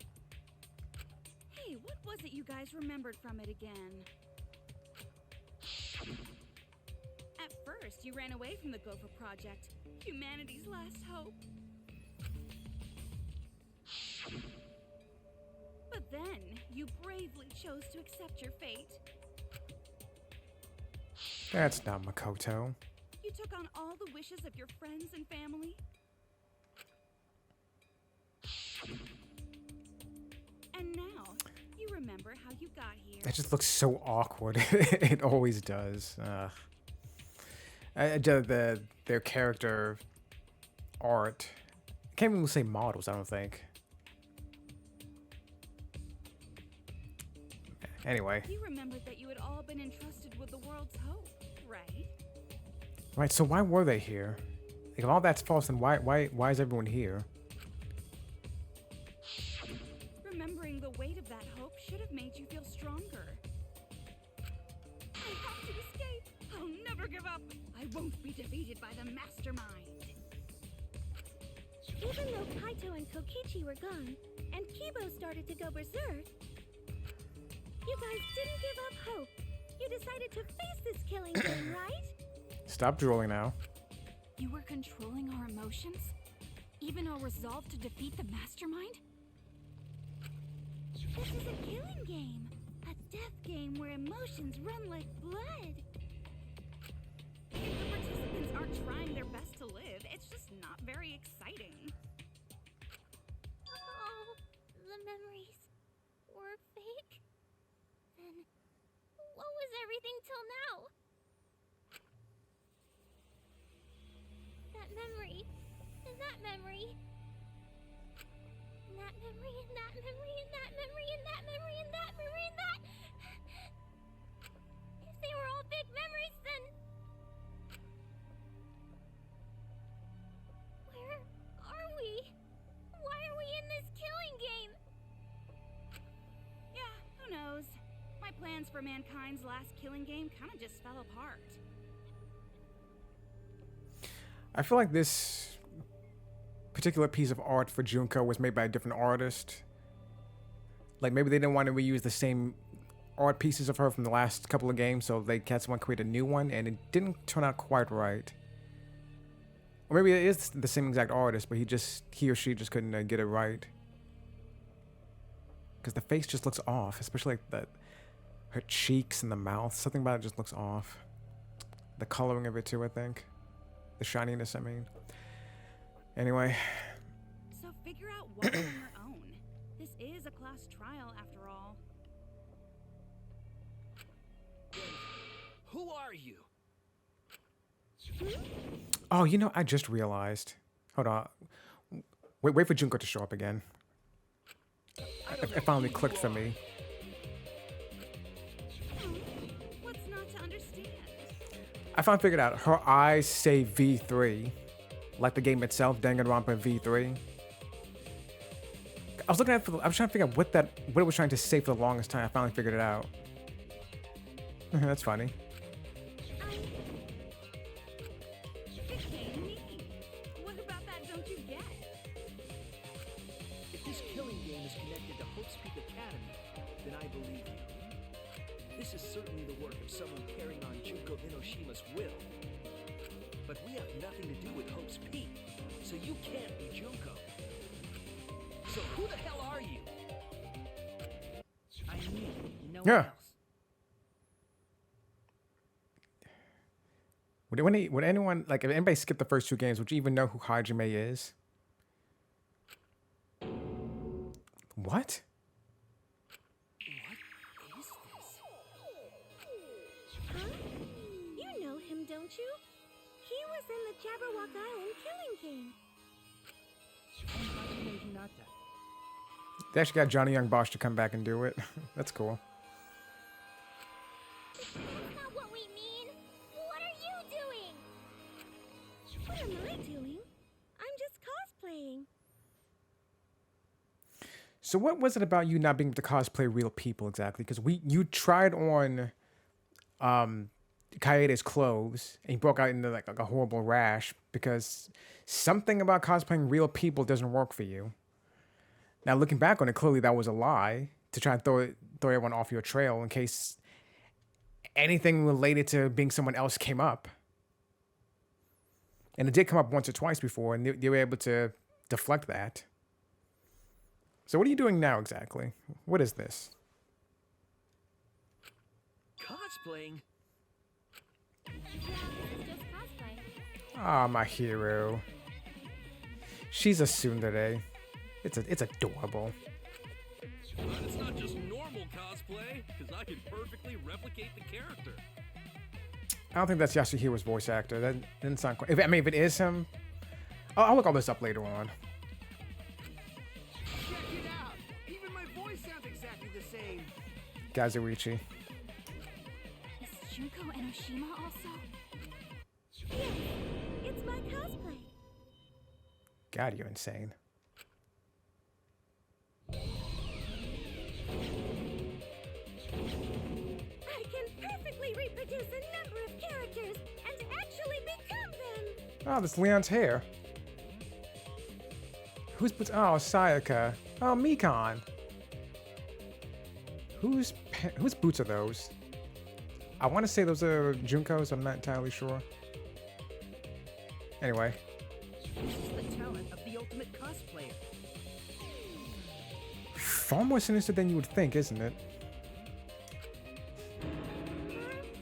[SPEAKER 4] Hey, what was it you guys remembered from it again? At first, you ran away from the Gopher Project, humanity's last hope. But then, you bravely chose to accept your fate.
[SPEAKER 1] That's not Makoto.
[SPEAKER 4] You took on all the wishes of your friends and family. And now, you remember how you got here.
[SPEAKER 1] That just looks so awkward. It always does. Their character art. I can't even say models, I don't think. Anyway.
[SPEAKER 4] You remembered that you had all been entrusted with the world's hope, right?
[SPEAKER 1] Right, so why were they here? Like, if all that's false, then why is everyone here?
[SPEAKER 4] Remembering the weight of that hope should have made you feel stronger. I have to escape! I'll never give up! I won't be defeated by the mastermind!
[SPEAKER 3] Even though Kaito and Kokichi were gone, and Kibo started to go berserk, you guys didn't give up hope. You decided to face this killing game, right?
[SPEAKER 1] Stop drooling now.
[SPEAKER 8] You were controlling our emotions? Even our resolve to defeat the mastermind?
[SPEAKER 3] This is a killing game. A death game where emotions run like blood.
[SPEAKER 4] If the participants aren't trying their best to live, it's just not very exciting.
[SPEAKER 3] Oh, the memories were fake? Then what was everything till now? That memory, and that memory, and that memory, and that memory, and that memory, and that memory, and that memory, and that. If they were all big memories, then where are we? Why are we in this killing game?
[SPEAKER 4] Yeah, who knows? My plans for mankind's last killing game kind of just fell apart.
[SPEAKER 1] I feel like this particular piece of art for Junko was made by a different artist. Like, maybe they didn't want to reuse the same art pieces of her from the last couple of games, so they had someone create a new one, and it didn't turn out quite right. Or maybe it is the same exact artist, but he or she just couldn't get it right. Because the face just looks off, especially like her cheeks and the mouth. Something about it just looks off. The coloring of it too, I think. The shininess, I mean. Anyway.
[SPEAKER 4] So figure out what on your own. This is a class trial after all.
[SPEAKER 2] Who are you?
[SPEAKER 1] Oh, you know, I just realized. Hold on. Wait for Junko to show up again. It finally clicked for me.
[SPEAKER 4] What's not to understand?
[SPEAKER 1] I finally figured out. Her eyes say V3. Like the game itself, Danganronpa V3. I was looking at I was trying to figure out what it was trying to say for the longest time. I finally figured it out. That's funny.
[SPEAKER 4] What about that don't you get?
[SPEAKER 2] If this killing game is connected to Hope's Peak Academy, then I believe you. This is certainly the work of someone carrying on Junko Inoshima's will. But we have nothing to do with Hope's Peak, so you can't be Junko. So who the hell are you?
[SPEAKER 7] I mean, no
[SPEAKER 1] Yeah.
[SPEAKER 7] one else.
[SPEAKER 1] Would anyone, like, if anybody skipped the first two games, would you even know who Hajime is? What?
[SPEAKER 7] What is this?
[SPEAKER 8] don't you? He was in the Jabberwock Island killing game.
[SPEAKER 1] They actually got Johnny Young Bosch to come back and do it. That's cool.
[SPEAKER 3] That's not what we mean. What are you doing?
[SPEAKER 8] What am I doing? I'm just cosplaying.
[SPEAKER 1] So what was it about you not being able to cosplay real people exactly? Because you tried on Kaede's clothes and you broke out into like a horrible rash because something about cosplaying real people doesn't work for you. Now looking back on it, clearly that was a lie to try and throw everyone off your trail in case anything related to being someone else came up. And it did come up once or twice before, and they were able to deflect that. So what are you doing now exactly? What is this?
[SPEAKER 2] Cosplaying?
[SPEAKER 3] Yeah, it's just cosplay.
[SPEAKER 1] Ah, my hero. She's a tsundere. It's adorable.
[SPEAKER 9] But it's not just normal cosplay, because I can perfectly replicate the character.
[SPEAKER 1] I don't think that's Yasuhiro's voice actor. That didn't sound quite... if it is him... I'll look all this up later on.
[SPEAKER 2] Check it out! Even my voice sounds exactly the same.
[SPEAKER 1] Kazuichi.
[SPEAKER 8] Is Junko Enoshima also? Yes, it's my cosplay.
[SPEAKER 1] God, you're insane.
[SPEAKER 8] I can perfectly reproduce a number of characters and actually become them.
[SPEAKER 1] Oh, this Leon's hair. Who's boots? Oh, Sayaka. Oh, Mikan. Whose boots are those? I want to say those are Junko's. I'm not entirely sure. Anyway.
[SPEAKER 2] This is the talent of the ultimate cosplayer.
[SPEAKER 1] Far more sinister than you would think, isn't it?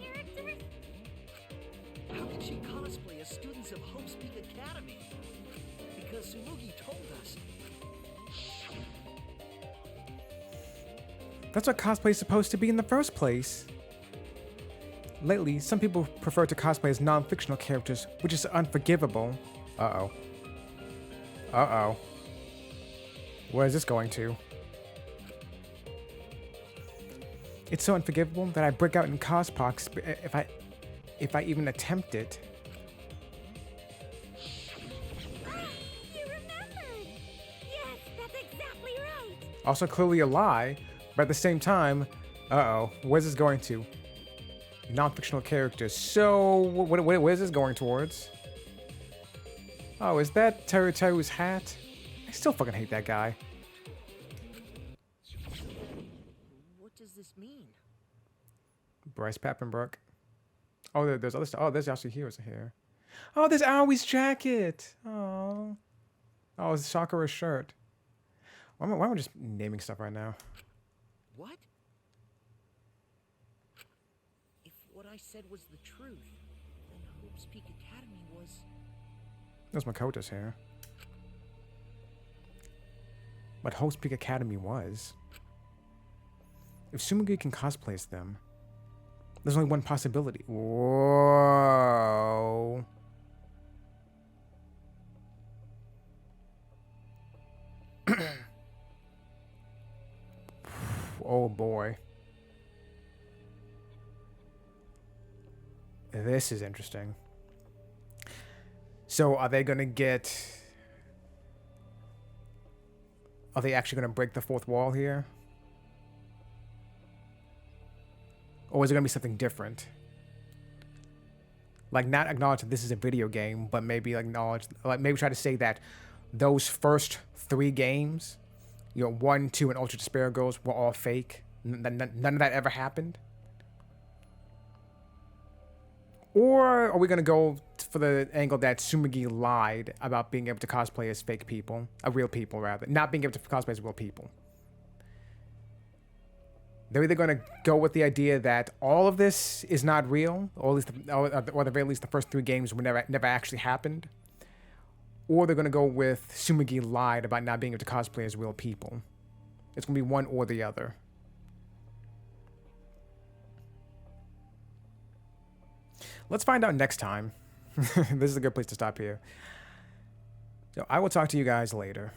[SPEAKER 3] Characters?
[SPEAKER 2] How can she cosplay as students of Hope's Peak Academy? Because Tsumugi told us.
[SPEAKER 1] That's what cosplay is supposed to be in the first place. Lately, some people prefer to cosplay as non-fictional characters, which is unforgivable. Uh-oh. Uh-oh. Where is this going to? It's so unforgivable that I break out in cospox if I even attempt it.
[SPEAKER 8] You remembered! Yes, that's exactly right.
[SPEAKER 1] Also clearly a lie, but at the same time, uh-oh, where's this going to? Non-fictional characters. So, where's this going towards? Oh, is that Teru's hat? I still fucking hate that guy.
[SPEAKER 2] What does this mean?
[SPEAKER 1] Bryce Pappenbrook. Oh, there's other stuff. Oh, there's Yasuhiro's here. Oh, there's Aoi's jacket. Oh. Oh, it's Sakura's shirt. Why am I just naming stuff right now?
[SPEAKER 2] What? If what I said was the truth, then Hope's Peak Academy was...
[SPEAKER 1] There's Makoto's hair. But Hope's Peak Academy was. If Tsumugi can cosplay as them, there's only one possibility. Whoa. Oh boy. This is interesting. So are they going to get... Are they actually going to break the fourth wall here? Or is it going to be something different? Like, not acknowledge that this is a video game, but maybe acknowledge... Like, maybe try to say that those first 3 games, 1, 2, and Ultra Despair Girls were all fake. None of that ever happened. Or are we going to go for the angle that Tsumugi lied about being able to cosplay as fake people? Real people, rather. Not being able to cosplay as real people. They're either going to go with the idea that all of this is not real, or at least, or at the very least, the first 3 games were never actually happened. Or they're going to go with Tsumugi lied about not being able to cosplay as real people. It's going to be one or the other. let's find out next time. This is a good place to stop here. So I will talk to you guys later.